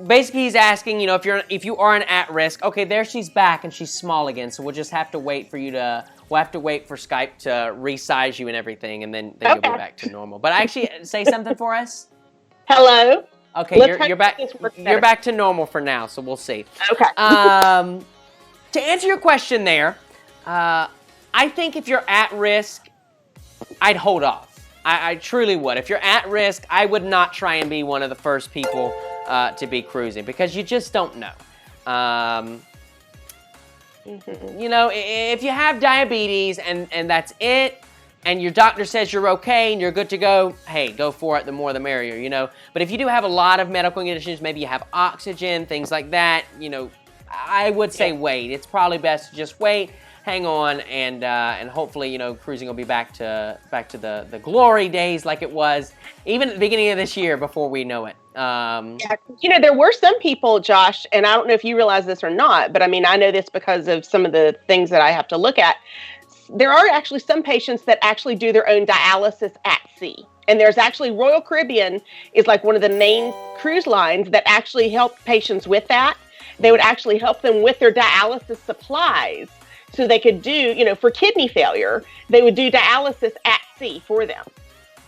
basically he's asking, if you are an at-risk, okay, there she's back and she's small again, so we'll just have to wait for you to... We'll have to wait for Skype to resize you and everything, and then you'll be back to normal. But actually, say something for us. Hello. Okay, you're back. You're back to normal for now, so we'll see. Okay. To answer your question there, I think if you're at risk, I'd hold off. I truly would. If you're at risk, I would not try and be one of the first people to be cruising because you just don't know. If you have diabetes and that's it, and your doctor says you're okay and you're good to go, hey, go for it. The more the merrier, But if you do have a lot of medical conditions, maybe you have oxygen, things like that, I would say wait. It's probably best to just wait, hang on, and hopefully, cruising will be back to the glory days like it was even at the beginning of this year before we know it. There were some people, Josh, and I don't know if you realize this or not, but I mean, I know this because of some of the things that I have to look at. There are actually some patients that actually do their own dialysis at sea. And there's actually Royal Caribbean is like one of the main cruise lines that actually help patients with that. They would actually help them with their dialysis supplies. So they could do, for kidney failure, they would do dialysis at sea for them.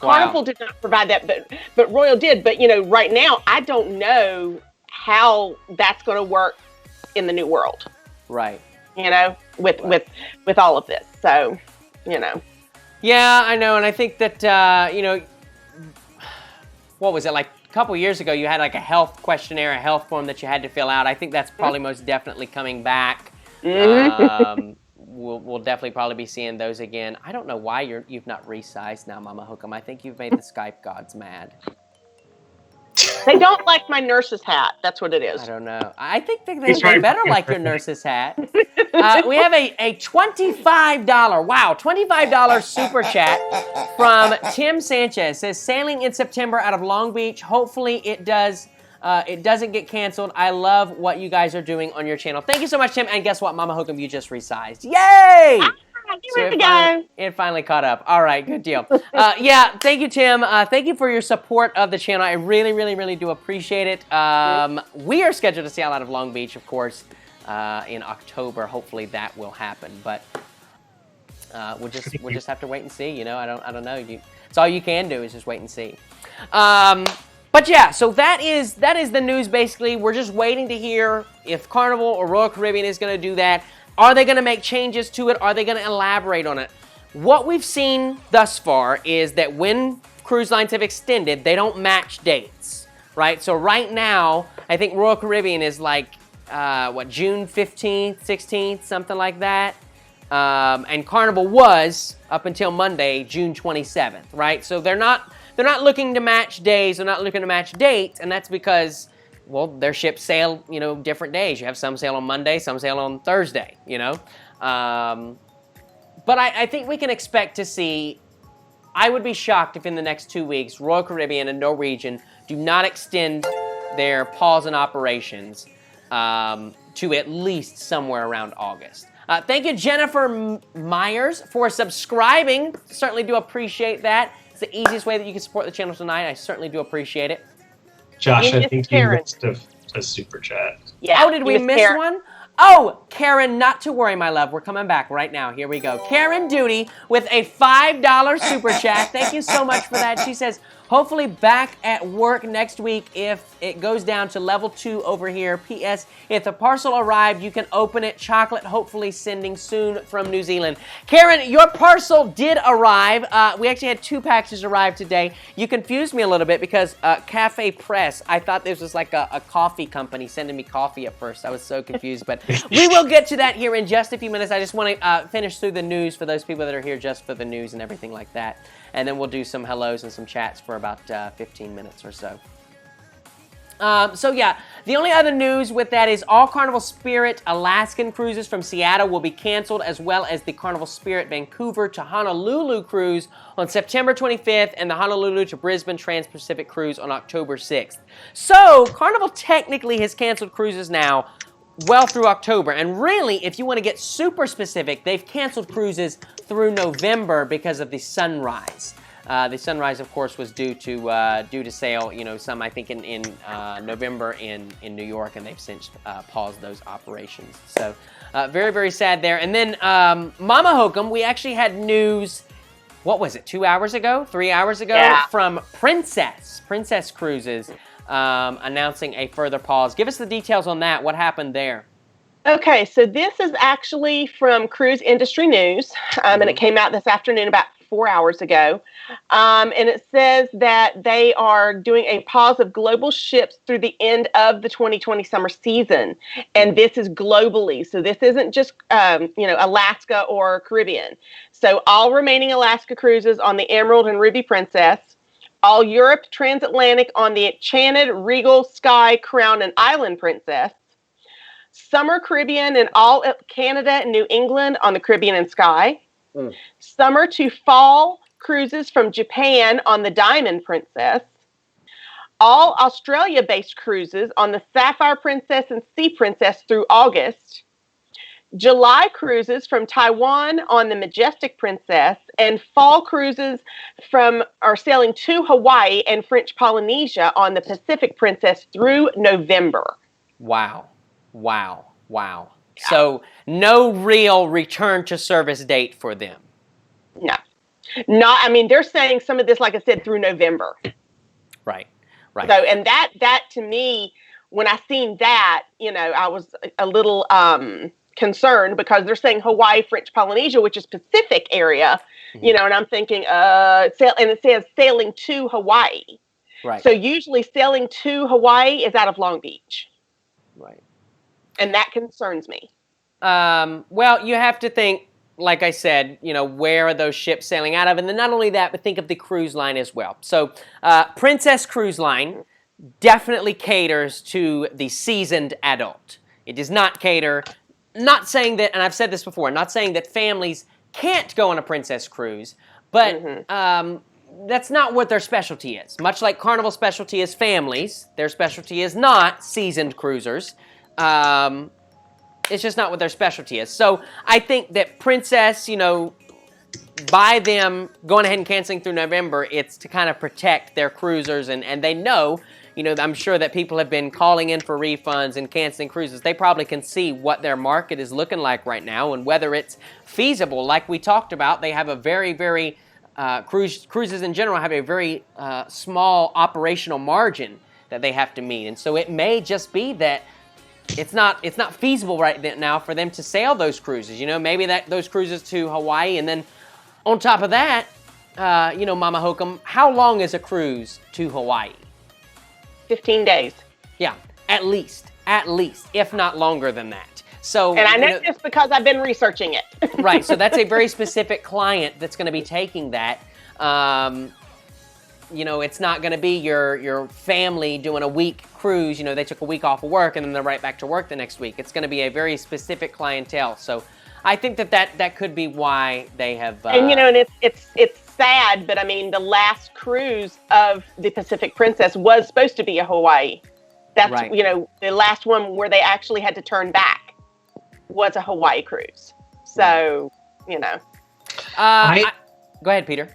Wow. Carnival did not provide that, but Royal did. But, right now, I don't know how that's going to work in the new world. Right. With all of this. So, Yeah, I know. And I think that, what was it, like a couple years ago, you had like a health questionnaire, a health form that you had to fill out. I think that's probably most definitely coming back. we'll definitely probably be seeing those again. I don't know why you've not resized now, Mama Hocum. I think you've made the Skype gods mad. They don't like my nurse's hat. That's what it is. I don't know. I think they better like your nurse's hat. We have a $25 super chat from Tim Sanchez. It says, sailing in September out of Long Beach. Hopefully it doesn't get canceled. I love what you guys are doing on your channel. Thank you so much, Tim. And guess what, Mama Hocum, you just resized. Yay! So it finally caught up. All right, good deal. Yeah, thank you, Tim. Thank you for your support of the channel. I really, really, really do appreciate it. We are scheduled to sail out of Long Beach, of course, in October. Hopefully that will happen, but we'll just have to wait and see. You know, I don't know. It's all you can do is just wait and see. But yeah, so that is the news. Basically, we're just waiting to hear if Carnival or Royal Caribbean is going to do that. Are they going to make changes to it? Are they going to elaborate on it? What we've seen thus far is that when cruise lines have extended, they don't match dates, right? So right now, I think Royal Caribbean is like, June 15th, 16th, something like that. And Carnival was, up until Monday, June 27th, right? So they're not looking to match days, they're not looking to match dates, and that's because, well, their ships sail, different days. You have some sail on Monday, some sail on Thursday, But I think we can expect to see, I would be shocked if in the next 2 weeks, Royal Caribbean and Norwegian do not extend their pause in operations to at least somewhere around August. Thank you, Jennifer Myers, for subscribing. Certainly do appreciate that. It's the easiest way that you can support the channel tonight. I certainly do appreciate it. Josh, I think you missed a super chat. Yeah. Oh, did we miss one? Oh, Karen, not to worry, my love. We're coming back right now. Here we go. Karen Duty with a $5 super chat. Thank you so much for that. She says, hopefully back at work next week if it goes down to level 2 over here. P.S. If the parcel arrived, you can open it. Chocolate, hopefully sending soon from New Zealand. Karen, your parcel did arrive. We actually had 2 packages arrive today. You confused me a little bit because Cafe Press, I thought this was like a coffee company sending me coffee at first. I was so confused, but we will get to that here in just a few minutes. I just want to finish through the news for those people that are here just for the news and everything like that. And then we'll do some hellos and some chats for about 15 minutes or so. So yeah, the only other news with that is all Carnival Spirit Alaskan cruises from Seattle will be canceled, as well as the Carnival Spirit Vancouver to Honolulu cruise on September 25th and the Honolulu to Brisbane Trans-Pacific cruise on October 6th. So Carnival technically has canceled cruises now well through October, and really, if you want to get super specific, they've canceled cruises through November because of the Sunrise. The Sunrise, of course, was due to sail, some I think in November in New York, and they've since paused those operations. So very, very sad there. And then Mama Hocum, we actually had news. What was it? 2 hours ago? 3 hours ago? Yeah. From Princess Cruises. Announcing a further pause. Give us the details on that. What happened there? Okay, so this is actually from Cruise Industry News, and it came out this afternoon about 4 hours ago. And it says that they are doing a pause of global ships through the end of the 2020 summer season. And this is globally. So this isn't just, Alaska or Caribbean. So all remaining Alaska cruises on the Emerald and Ruby Princess, all Europe transatlantic on the Enchanted, Regal, Sky, Crown, and Island Princess, Summer Caribbean and all Canada and New England on the Caribbean and Sky, summer to fall cruises from Japan on the Diamond Princess, all Australia-based cruises on the Sapphire Princess and Sea Princess through August, July cruises from Taiwan on the Majestic Princess, and fall cruises are sailing to Hawaii and French Polynesia on the Pacific Princess through November. Wow. Yeah. So no real return to service date for them. No. They're saying some of this, like I said, through November. Right. So, and that to me, when I seen that, I was a little concerned because they're saying Hawaii, French Polynesia, which is Pacific area, and I'm thinking, and it says sailing to Hawaii. Right. So usually sailing to Hawaii is out of Long Beach. Right. And that concerns me. Well, you have to think, like I said, where are those ships sailing out of? And then not only that, but think of the cruise line as well. So Princess Cruise Line definitely caters to the seasoned adult. It does not cater, not saying that, and I've said this before, not saying that families can't go on a Princess Cruise, but that's not what their specialty is. Much like Carnival's specialty is families, their specialty is not seasoned cruisers. It's just not what their specialty is. So I think that Princess, by them going ahead and canceling through November, it's to kind of protect their cruisers, and they know, I'm sure that people have been calling in for refunds and canceling cruises. They probably can see what their market is looking like right now and whether it's feasible. Like we talked about, they have a very, very, cruises in general have a very small operational margin that they have to meet. And so it may just be that it's not feasible right now for them to sail those cruises. Maybe those cruises to Hawaii, and then on top of that, Mama Hocum, how long is a cruise to Hawaii? 15 days. Yeah, at least, if not longer than that. So, and I know this because I've been researching it. Right, so that's a very specific client that's going to be taking that. It's not going to be your family doing a week cruise. They took a week off of work and then they're right back to work the next week. It's going to be a very specific clientele. So I think that could be why they have. And and it's sad, but I mean, the last cruise of the Pacific Princess was supposed to be a Hawaii. That's right. The last one where they actually had to turn back was a Hawaii cruise. So go ahead, Peter.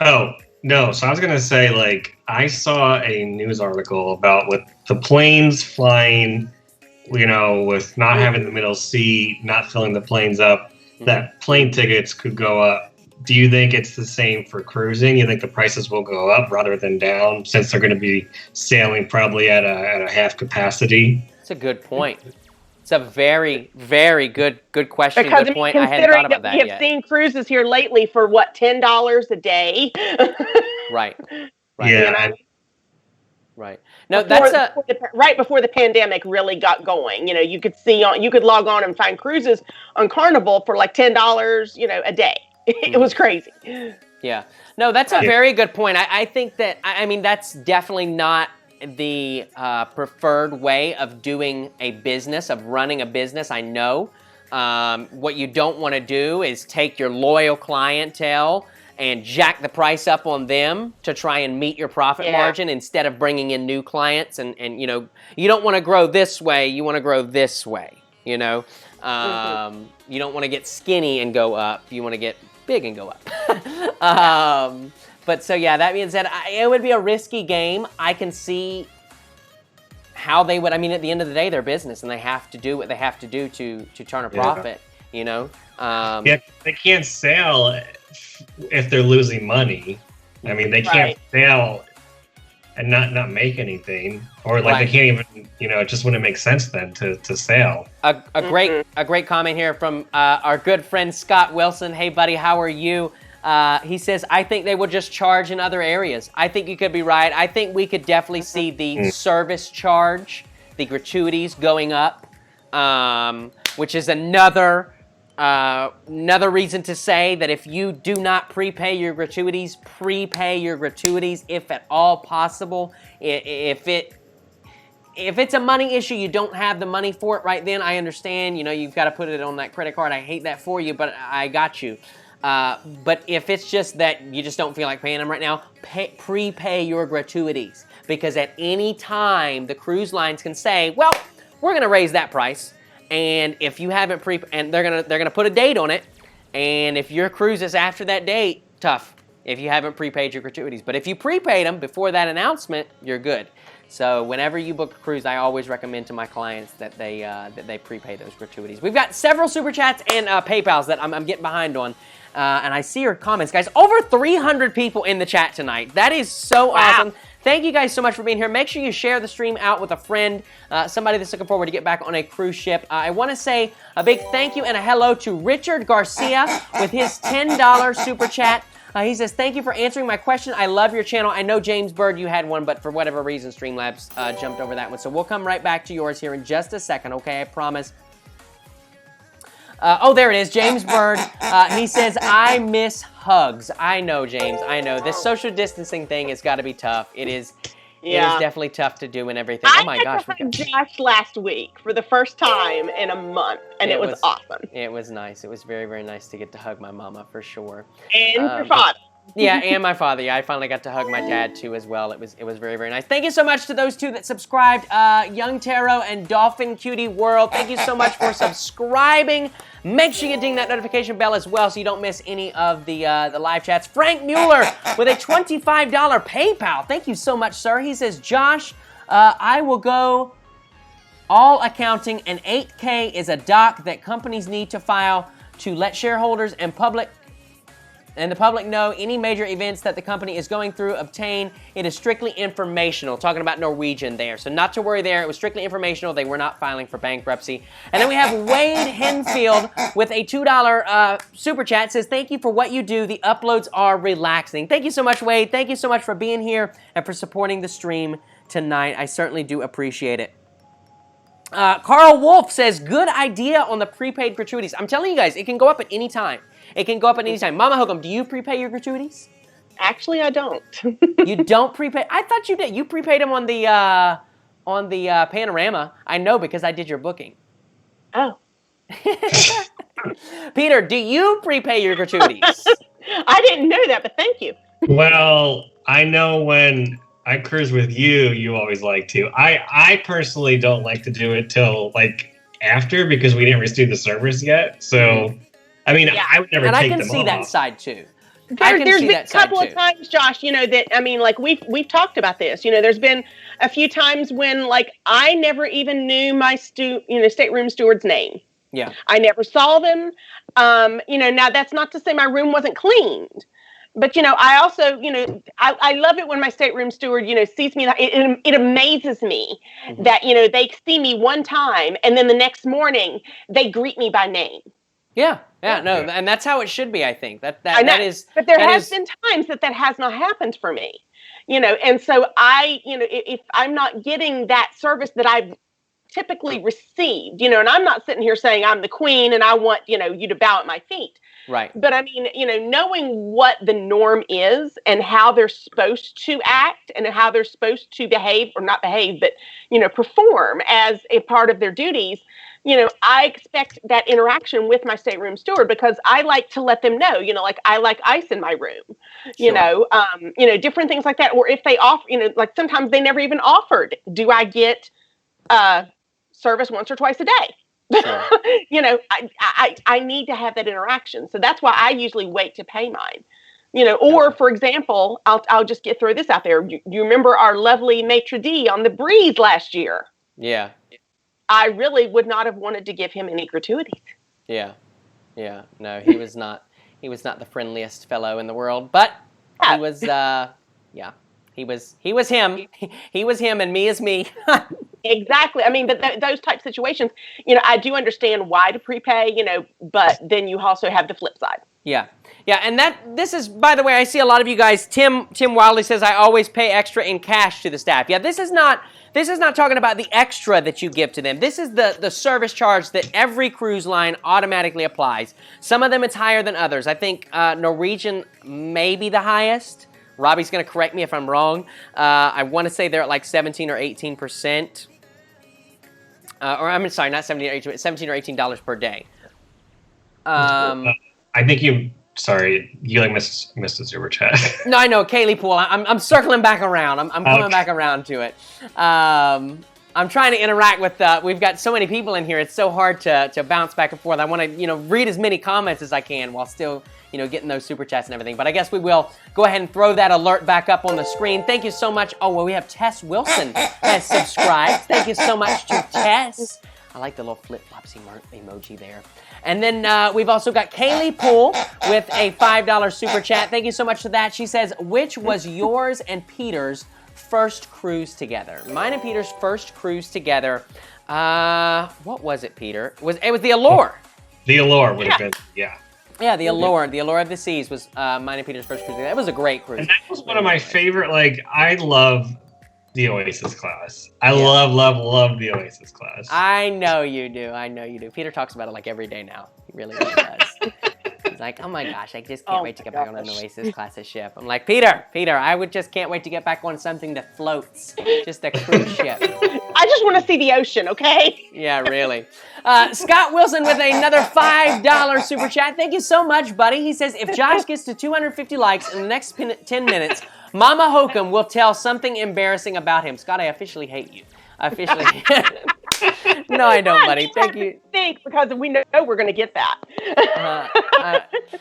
Oh. No, so I was going to say, I saw a news article about with the planes flying, with not having the middle seat, not filling the planes up, that plane tickets could go up. Do you think it's the same for cruising? You think the prices will go up rather than down since they're going to be sailing probably at a half capacity? That's a good point. It's a very, very good question. Because good point. I hadn't thought about that yet. We have seen cruises here lately for $10 a day. Right. Yeah. Right. No, right before the pandemic really got going. You could log on and find cruises on Carnival for $10, a day. It was crazy. Yeah. No, that's a very good point. I think that that's definitely not the preferred way of doing a business, of running a business. I know what you don't want to do is take your loyal clientele and jack the price up on them to try and meet your profit margin instead of bringing in new clients. And you don't want to grow this way. You want to grow this way. You don't want to get skinny and go up. You want to get big and go up. But so, that being said, it would be a risky game. I can see how they would, at the end of the day, they're business and they have to do what they have to do to turn a profit, they can't sail if they're losing money. They can't sail and not make anything. Or they can't even, it just wouldn't make sense then to sail. A great comment here from our good friend Scott Wilson. Hey, buddy, how are you? He says, I think they will just charge in other areas. I think you could be right. I think we could definitely see the service charge, the gratuities going up, which is another reason to say that if you do not prepay your gratuities if at all possible. If it's a money issue, you don't have the money for it right then, I understand. You've got to put it on that credit card. I hate that for you, but I got you. But if it's just that you just don't feel like paying them right now, prepay your gratuities. Because at any time, the cruise lines can say, well, we're going to raise that price. And if you haven't and they're gonna put a date on it. And if your cruise is after that date, tough. If you haven't prepaid your gratuities. But if you prepaid them before that announcement, you're good. So whenever you book a cruise, I always recommend to my clients that they prepay those gratuities. We've got several Super Chats and PayPals that I'm getting behind on. And I see your comments, guys. Over 300 people in the chat tonight. That is so awesome. Thank you guys so much for being here. Make sure you share the stream out with a friend, somebody that's looking forward to get back on a cruise ship. I want to say a big thank you and a hello to Richard Garcia with his $10 Super Chat. He says, thank you for answering my question. I love your channel. I know, James Bird, you had one, but for whatever reason, Streamlabs jumped over that one. So we'll come right back to yours here in just a second, okay? I promise. Oh, there it is, James Bird. He says, I miss hugs. I know, James, I know. This social distancing thing has got to be tough. It is definitely tough to do and everything. Oh my gosh. I had to hug Josh last week for the first time in a month, and it was awesome. It was nice. It was very, very nice to get to hug my mama, for sure. And your father. Yeah, and my father. Yeah, I finally got to hug my dad too as well. It was very, very nice. Thank you so much to those two that subscribed, Young Taro and Dolphin Cutie World. Thank you so much for subscribing. Make sure you ding that notification bell as well so you don't miss any of the live chats. Frank Mueller with a $25 PayPal. Thank you so much, sir. He says, Josh, I will go all accounting, and 8K is a doc that companies need to file to let shareholders and the public know any major events that the company is going through. Obtain. It is strictly informational. Talking about Norwegian there. So not to worry there. It was strictly informational. They were not filing for bankruptcy. And then we have Wade Henfield with a $2 super chat. Says, thank you for what you do. The uploads are relaxing. Thank you so much, Wade. Thank you so much for being here and for supporting the stream tonight. I certainly do appreciate it. Carl Wolf says, good idea on the prepaid gratuities. I'm telling you guys, it can go up at any time. It can go up at any time. Mama Hocum, do you prepay your gratuities? Actually, I don't. You don't prepay? I thought you did. You prepaid them on the Panorama. I know because I did your booking. Oh. Peter, do you prepay your gratuities? I didn't know that, but thank you. Well, I know when I cruise with you, you always like to. I personally don't like to do it till like after because we didn't receive the service yet. So, I mean, I would never take them off. And I can see that side too. There's been a couple of times, Josh, that, I mean, like we've talked about this, there's been a few times when like I never even knew my stateroom steward's name. Yeah. I never saw them. Now that's not to say my room wasn't cleaned, but, I also, I love it when my stateroom steward, sees me. It amazes me that, they see me one time and then the next morning they greet me by name. Yeah, no, and that's how it should be, I think. That is. But there has been times that has not happened for me, and so if I'm not getting that service that I've typically received, and I'm not sitting here saying I'm the queen and I want, you to bow at my feet. Right. But I mean, knowing what the norm is and how they're supposed to act and how they're supposed to behave or not behave, but, perform as a part of their duties. I expect that interaction with my stateroom steward because I like to let them know, like I like ice in my room, sure. Different things like that. Or if they offer, like sometimes they never even offered, do I get service once or twice a day? Sure. I need to have that interaction. So that's why I usually wait to pay mine. Or for example, I'll just throw this out there. Do you remember our lovely maitre d' on the Breeze last year? Yeah. I really would not have wanted to give him any gratuities. Yeah. No, he was not the friendliest fellow in the world, but he was. He was him. He was him, and me is me. Exactly. I mean, but those type situations, I do understand why to prepay, but then you also have the flip side. Yeah, and this is, by the way, I see a lot of you guys. Tim Wiley says I always pay extra in cash to the staff. Yeah, this is not talking about the extra that you give to them. This is the service charge that every cruise line automatically applies. Some of them it's higher than others. I think Norwegian may be the highest. Robbie's going to correct me if I'm wrong. I want to say they're at like 17 or 18%. Or I'm sorry, not 17 or 18, $17 or $18 per day. I think you like missed the super chat. No, I know, Kaylee Poole. I'm circling back around. I'm coming back around to it. I'm trying to interact with. We've got so many people in here. It's so hard to bounce back and forth. I want to read as many comments as I can while still getting those super chats and everything. But I guess we will go ahead and throw that alert back up on the screen. Thank you so much. Oh, well, we have Tess Wilson has subscribed. Thank you so much to Tess. I like the little flip-flops emoji there. And then we've also got Kaylee Poole with a $5 super chat. Thank you so much for that. She says, which was yours and Peter's first cruise together? Mine and Peter's first cruise together. What was it, Peter? It was the Allure. The Allure would have been, yeah. Yeah, the Allure. The Allure of the Seas was mine and Peter's first cruise together. It was a great cruise. And that was one of my favorite, I love the Oasis class. I love the Oasis class. I know you do. I know you do. Peter talks about it like every day now. He really does. He's like, oh my gosh, I just can't wait to get back on an Oasis class ship. I'm like, Peter, I would just can't wait to get back on something that floats, just a cruise ship. I just want to see the ocean, okay? Yeah, really. Scott Wilson with another $5 super chat. Thank you so much, buddy. He says, if Josh gets to 250 likes in the next 10 minutes, Mama Hocum will tell something embarrassing about him. Scott, I officially hate you. Officially. No, I don't, buddy. Thank you. Think, because we know we're going to get that.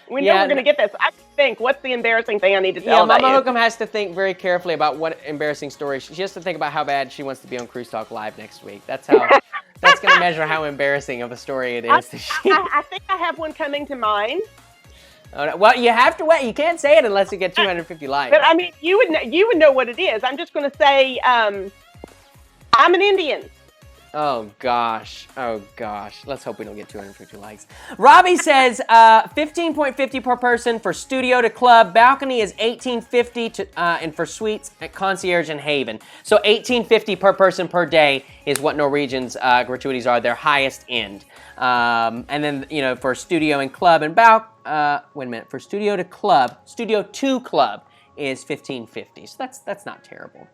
We know we're going to get this. I think, what's the embarrassing thing I need to tell Mama about Hocum has to think very carefully about what embarrassing story. She has to think about how bad she wants to be on Cruise Talk Live next week. That's how. That's going to measure how embarrassing of a story it is. I think I have one coming to mind. Oh, no. Well, you have to wait. You can't say it unless you get 250 likes. But I mean, you would know what it is. I'm just going to say, I'm an Indian. Oh gosh. Let's hope we don't get 250 likes. Robbie says 15.50 per person for studio to club. Balcony is $18.50 and for suites at concierge and Haven. So $18.50 per person per day is what Norwegian's gratuities are, their highest end. And then for studio and club and for studio to club is $15.50. So that's not terrible.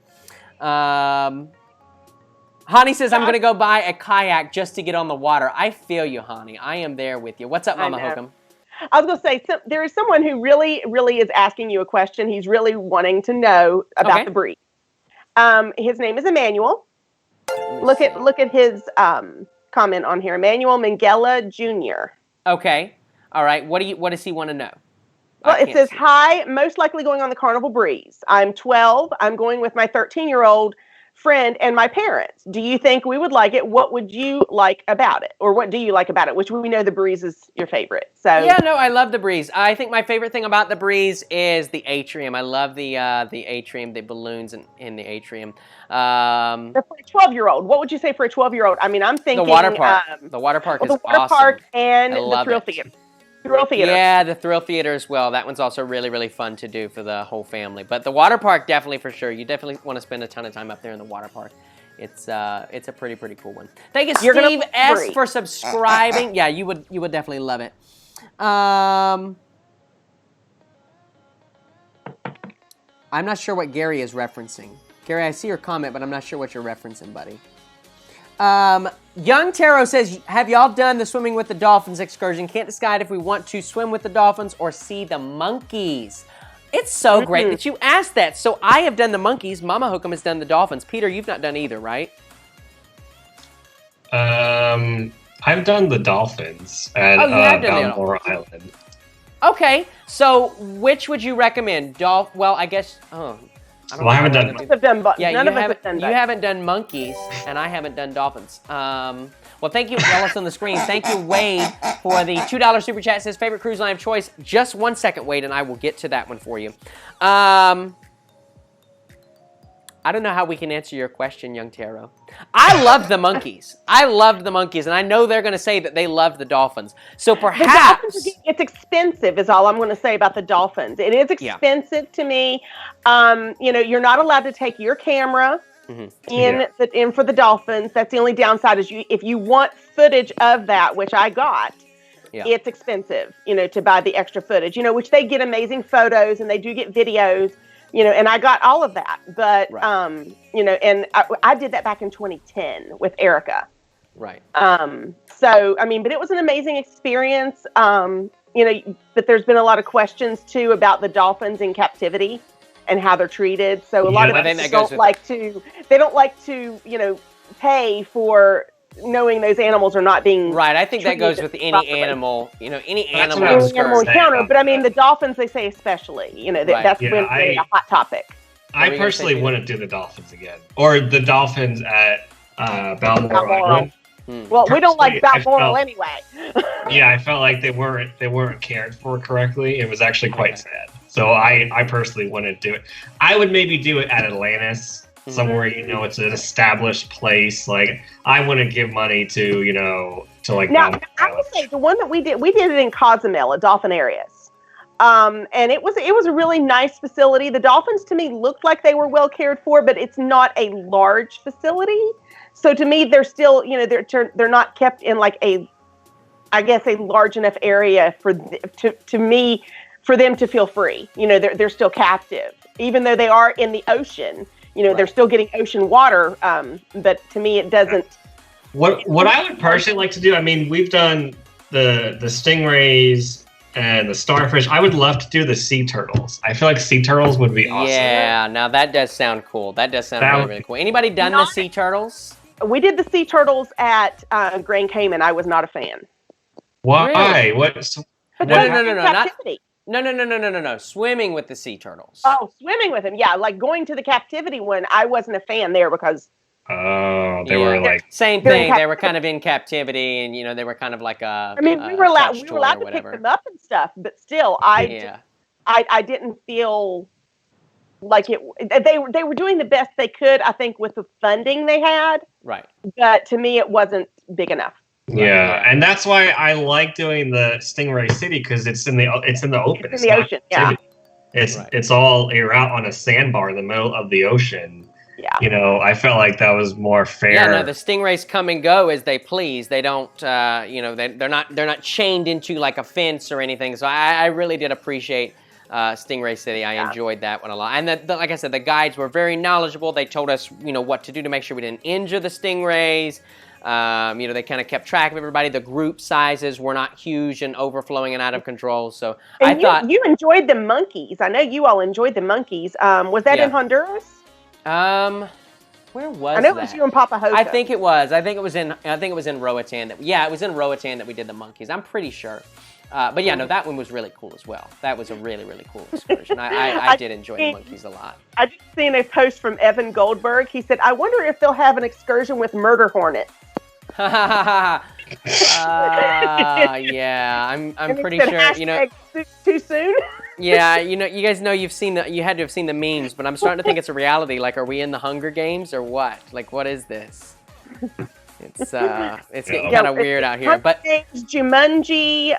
Hani says, I'm going to go buy a kayak just to get on the water. I feel you, Hani. I am there with you. What's up, Mama Hocum? I was going to say, there is someone who really, really is asking you a question. He's really wanting to know about the Breeze. His name is Emmanuel. Look at his comment on here. Emmanuel Mengele Jr. Okay. All right. What does he want to know? Well, it says, hi, most likely going on the Carnival Breeze. I'm 12. I'm going with my 13-year-old friend and my parents. Do you think we would like it? What would you like about it? Or what do you like about it? Which we know the Breeze is your favorite. So I love the Breeze. I think my favorite thing about the Breeze is the atrium. I love the atrium, the balloons in the atrium. For a 12-year-old, what would you say for a 12-year-old? I mean, I'm thinking the water park. The water park is awesome. The water park and the thrill theater. Thrill theater. Yeah, the thrill theater as well. That one's also really, really fun to do for the whole family. But the water park, definitely for sure. You definitely want to spend a ton of time up there in the water park. It's a pretty cool one. Thank you, Steve S, for subscribing. Yeah, you would definitely love it. I'm not sure what Gary is referencing. Gary, I see your comment, but I'm not sure what you're referencing, buddy. Young Taro says, have y'all done the swimming with the dolphins excursion? Can't decide if we want to swim with the dolphins or see the monkeys. It's so great that you asked that. So I have done the monkeys. Mama Hocum has done the dolphins. Peter, you've not done either, right? I've done the dolphins at Balmoral Island. Okay, so which would you recommend? I guess. I haven't done. None of us have done. You haven't done monkeys, and I haven't done dolphins. Well, thank you, Ellis on the screen. Thank you, Wade, for the $2 super chat. It says favorite cruise line of choice. Just 1 second, Wade, and I will get to that one for you. I don't know how we can answer your question, Young Taro. I love the monkeys. I loved the monkeys, and I know they're going to say that they love the dolphins. So perhaps it's expensive is all I'm going to say about the dolphins. It is expensive to me. You're not allowed to take your camera in for the dolphins. That's the only downside is if you want footage of that, which I got, it's expensive, to buy the extra footage, which they get amazing photos and they do get videos. And I got all of that, but, and I did that back in 2010 with Erica. Right. So, I mean, but it was an amazing experience. But there's been a lot of questions too about the dolphins in captivity and how they're treated. So a lot of people don't like to, pay for knowing those animals are not being right. I think that goes with any animal, any animal encounter. But I mean, the dolphins, they say especially, that's been a hot topic. I personally wouldn't do the dolphins again, or the dolphins at Balmoral Island. Well, we don't like Balmoral anyway. I felt like they weren't cared for correctly. It was actually quite sad. So I personally wouldn't do it. I would maybe do it at Atlantis. Somewhere it's an established place. Like I wouldn't give money to like. Now I would say the one that we did it in Cozumel at Dolphinarius. And it was a really nice facility. The dolphins to me looked like they were well cared for, but it's not a large facility. So to me, they're still, they're not kept in like a large enough area for them to feel free. They're still captive, even though they are in the ocean. Right. They're still getting ocean water. But to me, it doesn't. What I would personally like to do, I mean, we've done the stingrays and the starfish. I would love to do the sea turtles. I feel like sea turtles would be awesome. Yeah, now that does sound cool. That does sound really, really cool. Anybody done the sea turtles? We did the sea turtles at Grand Cayman. I was not a fan. Why? Really? What? No. Swimming with the sea turtles. Oh, swimming with them. Yeah, like going to the captivity one. I wasn't a fan there because. Oh, they were like same thing. They were kind of in captivity, and they were kind of like a. I mean, we were allowed to pick them up and stuff, but still, I didn't feel like it. They were doing the best they could, I think, with the funding they had. Right. But to me, it wasn't big enough. Yeah, and that's why I like doing the Stingray City because it's in the open. It's in the ocean. Yeah. It's all you're out on a sandbar in the middle of the ocean. Yeah. I felt like that was more fair. Yeah, no, the stingrays come and go as they please. They don't, they're not chained into like a fence or anything. So I really did appreciate Stingray City. I enjoyed that one a lot. And like I said, the guides were very knowledgeable. They told us, what to do to make sure we didn't injure the stingrays. They kind of kept track of everybody. The group sizes were not huge and overflowing and out of control. So I thought you enjoyed the monkeys. I know you all enjoyed the monkeys. Was that in Honduras? Where was I know it was you and Papa Hocum. I think it was. I think it was in Roatan. It was in Roatan that we did the monkeys. I'm pretty sure. But yeah, no, that one was really cool as well. That was a really, really cool excursion. I did enjoy the monkeys a lot. I just seen a post from Evan Goldberg. He said, "I wonder if they'll have an excursion with murder hornets." Yeah, I'm pretty sure. Too soon. Yeah, you guys know you had to have seen the memes, but I'm starting to think it's a reality. Like, are we in the Hunger Games or what? Like, what is this? It's getting kind of weird out here. But Jumanji.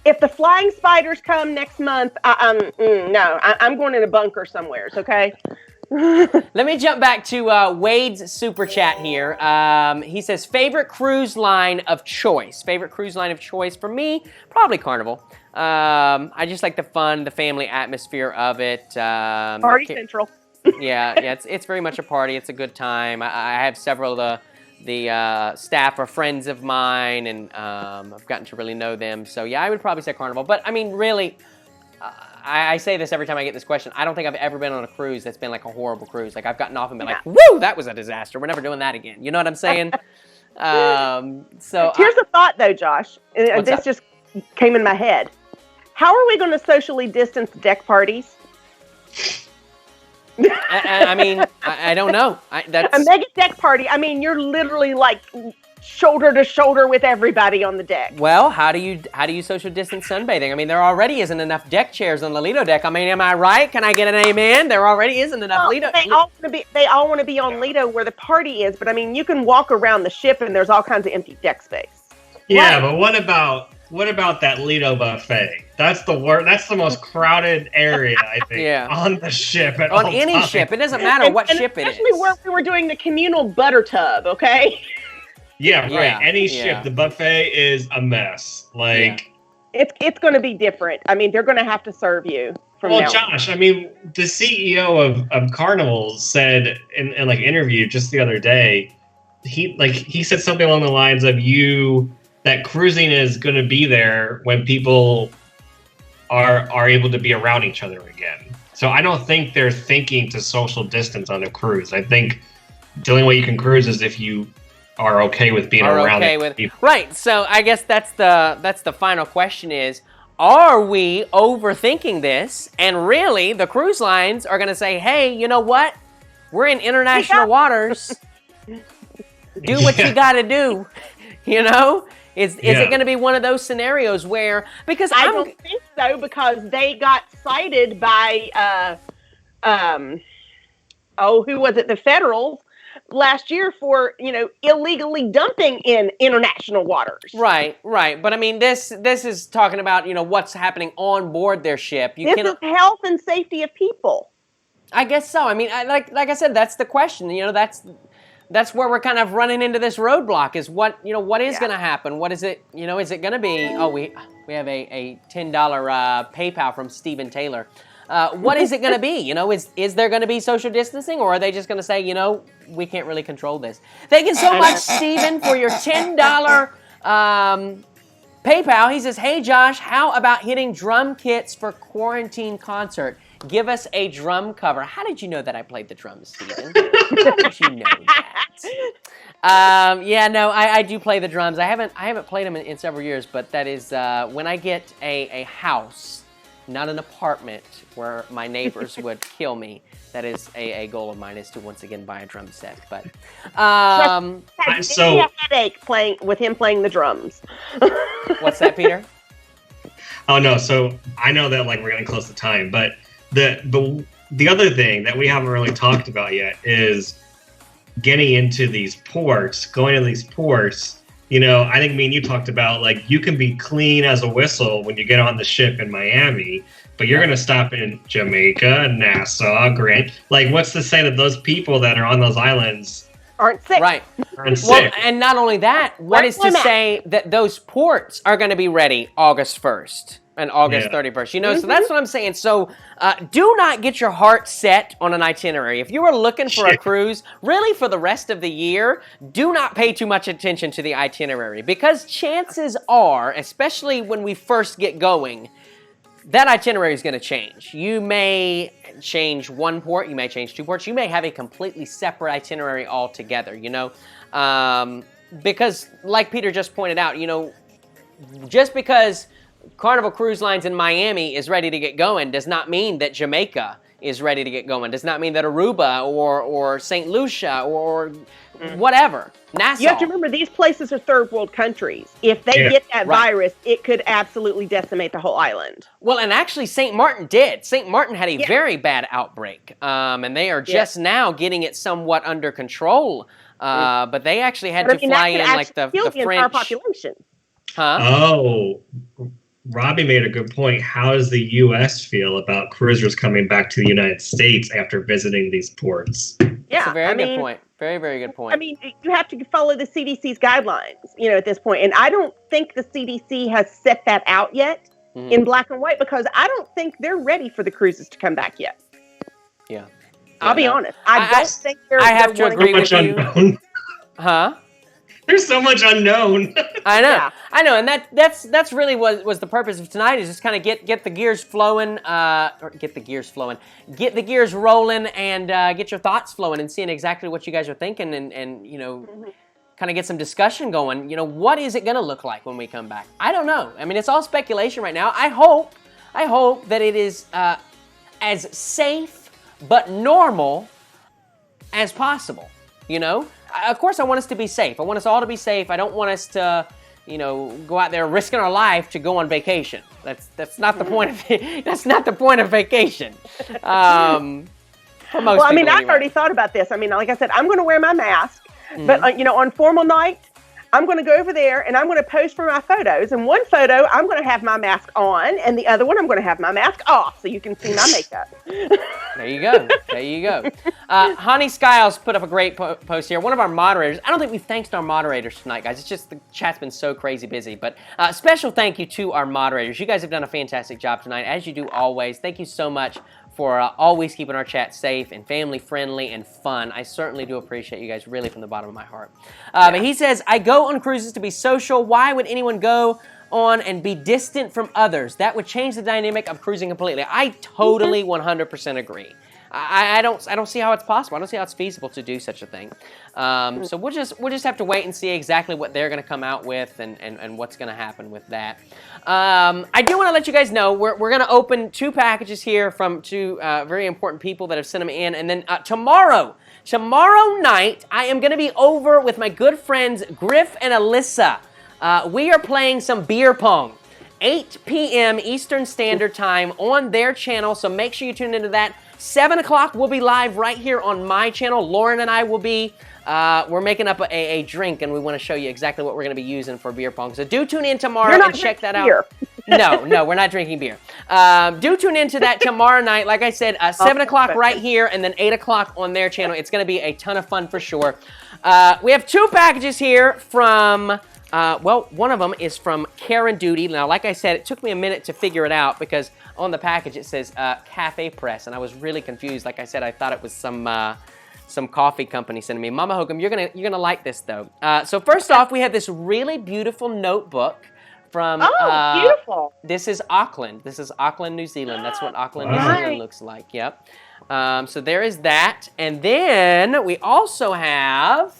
If the flying spiders come next month, I'm going in a bunker somewhere. Okay. Let me jump back to Wade's super chat here. He says, favorite cruise line of choice. Favorite cruise line of choice for me, probably Carnival. I just like the fun, the family atmosphere of it. Party Central. Yeah, it's very much a party. It's a good time. I have several of the staff are friends of mine, and I've gotten to really know them. So yeah, I would probably say Carnival. But I mean, really, I say this every time I get this question. I don't think I've ever been on a cruise that's been like a horrible cruise. Like I've gotten off and been like, woo, that was a disaster. We're never doing that again. You know what I'm saying? So here's a thought though, Josh. This just came in my head. How are we going to socially distance deck parties? I mean, I don't know. That's a mega deck party. I mean, you're literally like shoulder to shoulder with everybody on the deck. Well, how do you social distance sunbathing? I mean, there already isn't enough deck chairs on the Lido deck. I mean, am I right? Can I get an amen? There already isn't enough Lido. They all want to be on Lido where the party is, but I mean, you can walk around the ship and there's all kinds of empty deck space. Yeah, right. But what about that Lido buffet? That's the most crowded area, I think, on the ship on any ship. It doesn't matter what ship it is. Especially where we were doing the communal butter tub, okay? Yeah, right. Any ship, the buffet is a mess. Like it's going to be different. I mean, they're going to have to serve you. Josh, I mean, the CEO of Carnival said in like an interview just the other day, he said something along the lines of that cruising is going to be there when people are able to be around each other again. So I don't think they're thinking to social distance on a cruise. I think the only way you can cruise is if you are okay with being around people. Right. So I guess that's the final question is, are we overthinking this? And really, the cruise lines are going to say, hey, you know what? We're in international waters. Do what you got to do. You know? Is it going to be one of those scenarios where, because I don't think so, because they got cited by who was it? The federals last year for, illegally dumping in international waters. Right. But I mean, this is talking about, what's happening on board their ship. This is health and safety of people. I guess so. I mean, like I said, that's the question. That's where we're kind of running into this roadblock. Is what is going to happen? What is it? Is it going to be? Oh, we have a $10 PayPal from Stephen Taylor. What is it going to be? Is there going to be social distancing, or are they just going to say, we can't really control this? Thank you so much, Stephen, for your $10 PayPal. He says, hey, Josh, how about hitting drum kits for quarantine concert? Give us a drum cover. How did you know that I played the drums, Stephen? How did you know that? I do play the drums. I haven't played them in several years, but that is when I get a house, not an apartment where my neighbors would kill me. That is a goal of mine, is to once again buy a drum set. But so a headache playing the drums. What's that, Peter? Oh no, so I know that we're getting close to time, but the other thing that we haven't really talked about yet is getting into these ports, going to these ports. I think me and you talked about you can be clean as a whistle when you get on the ship in Miami, but you're going to stop in Jamaica, Nassau, Grant. What's to say that those people that are on those islands aren't sick? Right. Well, and not only that, what is to say that those ports are going to be ready August 1st? And August 31st, so that's what I'm saying. So do not get your heart set on an itinerary. If you are looking for a cruise, really for the rest of the year, do not pay too much attention to the itinerary, because chances are, especially when we first get going, that itinerary is going to change. You may change one port, you may change two ports, you may have a completely separate itinerary altogether, because like Peter just pointed out, just because Carnival Cruise Lines in Miami is ready to get going does not mean that Jamaica is ready to get going. Does not mean that Aruba or St. Lucia or whatever, Nassau. You have to remember, these places are third world countries. If they get that virus, it could absolutely decimate the whole island. Well, and actually St. Martin did. St. Martin had a very bad outbreak, and they are just now getting it somewhat under control. But they actually had to fly in the French population. Huh? Oh, Robbie made a good point. How does the U.S. feel about cruisers coming back to the United States after visiting these ports? Yeah, that's a very good point. Very, very good point. I mean, you have to follow the CDC's guidelines, at this point. And I don't think the CDC has set that out yet in black and white, because I don't think they're ready for the cruises to come back yet. Yeah. I'll be honest. I don't think they're. I have to agree with you. Huh? There's so much unknown. I know, and that's really what was the purpose of tonight, is just kind of get the gears flowing, get the gears rolling, and get your thoughts flowing, and seeing exactly what you guys are thinking, and kind of get some discussion going. What is it going to look like when we come back? I don't know. I mean, it's all speculation right now. I hope that it is as safe but normal as possible. Of course, I want us to be safe. I want us all to be safe. I don't want us to, go out there risking our life to go on vacation. That's not the point of that's not the point of vacation. For most well, I mean, people, I've already thought about this. I mean, like I said, I'm going to wear my mask, but on formal night, I'm going to go over there and I'm going to pose for my photos. And one photo, I'm going to have my mask on, and the other one, I'm going to have my mask off, so you can see my makeup. There you go. Honey Skiles put up a great post here. One of our moderators. I don't think we've thanked our moderators tonight, guys. It's just the chat's been so crazy busy. But special thank you to our moderators. You guys have done a fantastic job tonight, as you do always. Thank you so much for always keeping our chat safe and family-friendly and fun. I certainly do appreciate you guys, really, from the bottom of my heart. But he says, I go on cruises to be social. Why would anyone go on and be distant from others? That would change the dynamic of cruising completely. I totally 100% agree. I don't see how it's possible. I don't see how it's feasible to do such a thing. So we'll just have to wait and see exactly what they're going to come out with and what's going to happen with that. I do want to let you guys know we're going to open 2 packages here from 2 very important people that have sent them in, and then tomorrow night I am going to be over with my good friends Griff and Alyssa. We are playing some beer pong. 8 p.m. Eastern Standard Time on their channel, so make sure you tune into that. 7 o'clock, we'll be live right here on my channel. Lauren and I will be, we're making up a drink, and we want to show you exactly what we're going to be using for beer pong. So do tune in tomorrow and check that out. Beer. No, we're not drinking beer. Do tune into that tomorrow night. Like I said, 7 o'clock right here, and then 8 o'clock on their channel. It's going to be a ton of fun for sure. We have 2 packages here from... well, one of them is from Karen Duty. Now, like I said, it took me a minute to figure it out because on the package it says Cafe Press, and I was really confused. Like I said, I thought it was some coffee company sending me. Mama Hocum, you're gonna like this though. So first off, we have this really beautiful notebook from. Beautiful! This is Auckland. This is Auckland, New Zealand. That's what Auckland, New Zealand looks like. Yep. So there is that, and then we also have.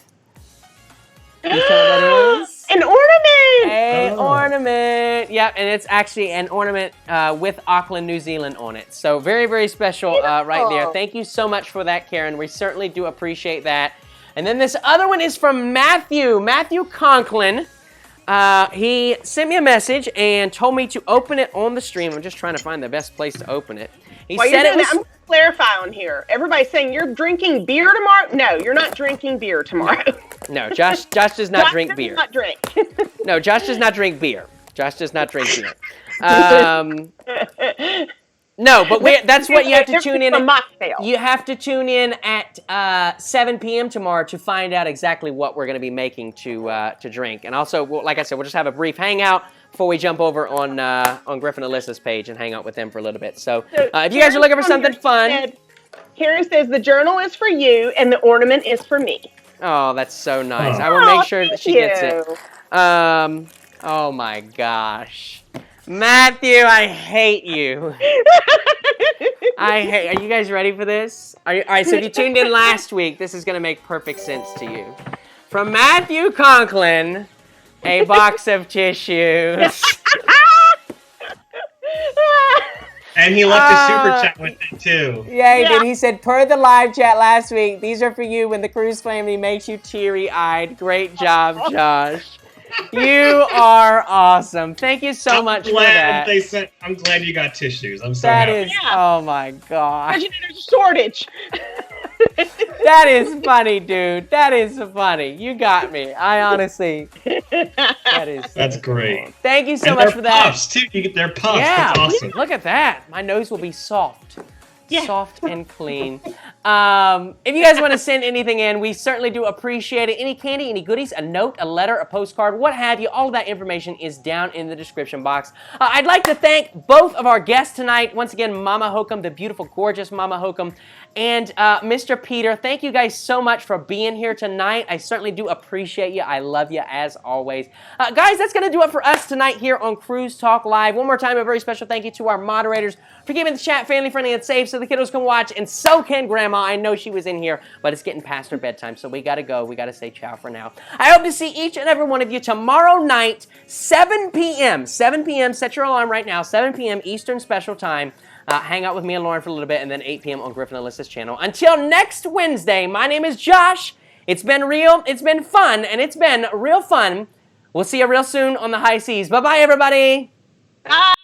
You know what that is? An ornament! An ornament. Yep, and it's actually an ornament with Auckland, New Zealand on it. So very, very special right there. Thank you so much for that, Karen. We certainly do appreciate that. And then this other one is from Matthew Conklin. He sent me a message and told me to open it on the stream. I'm just trying to find the best place to open it. He said it was... I'm going to clarify on here. Everybody's saying you're drinking beer tomorrow. No, you're not drinking beer tomorrow. No, Josh does not drink beer. Not drink. No, Josh does not drink beer. Josh does not drink beer. No, but that's what you have to tune in. You have to tune in at 7 p.m. tomorrow to find out exactly what we're going to be making to drink. And also, like I said, we'll just have a brief hangout before we jump over on Griffin and Alyssa's page and hang out with them for a little bit. So if you guys are looking for something fun. Karen says the journal is for you and the ornament is for me. Oh, that's so nice. I will make sure that she gets it. Oh my gosh. Matthew, I hate you. Are you guys ready for this? All right, so if you tuned in last week, this is going to make perfect sense to you. From Matthew Conklin, a box of tissues. And he left a super chat with it too. Yeah, he did. He said, per the live chat last week, these are for you when the cruise family makes you teary-eyed. Great job, Josh. You are awesome. Thank you so much for that. I'm glad you got tissues. I'm so happy. Oh my gosh. Because there's a shortage. That is funny, dude. That is funny. You got me. I honestly. That's great. Cool. Thank you so much for that. Puffs too. You get their puffs. Yeah. That's awesome. Look at that. My nose will be soft. Yeah. Soft and clean. If you guys want to send anything in, we certainly do appreciate it. Any candy, any goodies, a note, a letter, a postcard, what have you, all of that information is down in the description box. I'd like to thank both of our guests tonight. Once again, Mama Hocum, the beautiful, gorgeous Mama Hocum, and Mr. Peter. Thank you guys so much for being here tonight. I certainly do appreciate you. I love you as always. Guys, that's going to do it for us tonight here on Cruise Talk Live. One more time, a very special thank you to our moderators for keeping the chat family-friendly and safe so the kiddos can watch, and so can Grandma. I know she was in here, but it's getting past her bedtime, so we got to go. We got to say ciao for now. I hope to see each and every one of you tomorrow night, 7 p.m. 7 p.m. Set your alarm right now, 7 p.m. Eastern Special Time. Hang out with me and Lauren for a little bit, and then 8 p.m. on Griffin and Alyssa's channel. Until next Wednesday, my name is Josh. It's been real, it's been fun, and it's been real fun. We'll see you real soon on the high seas. Bye-bye, everybody. Bye.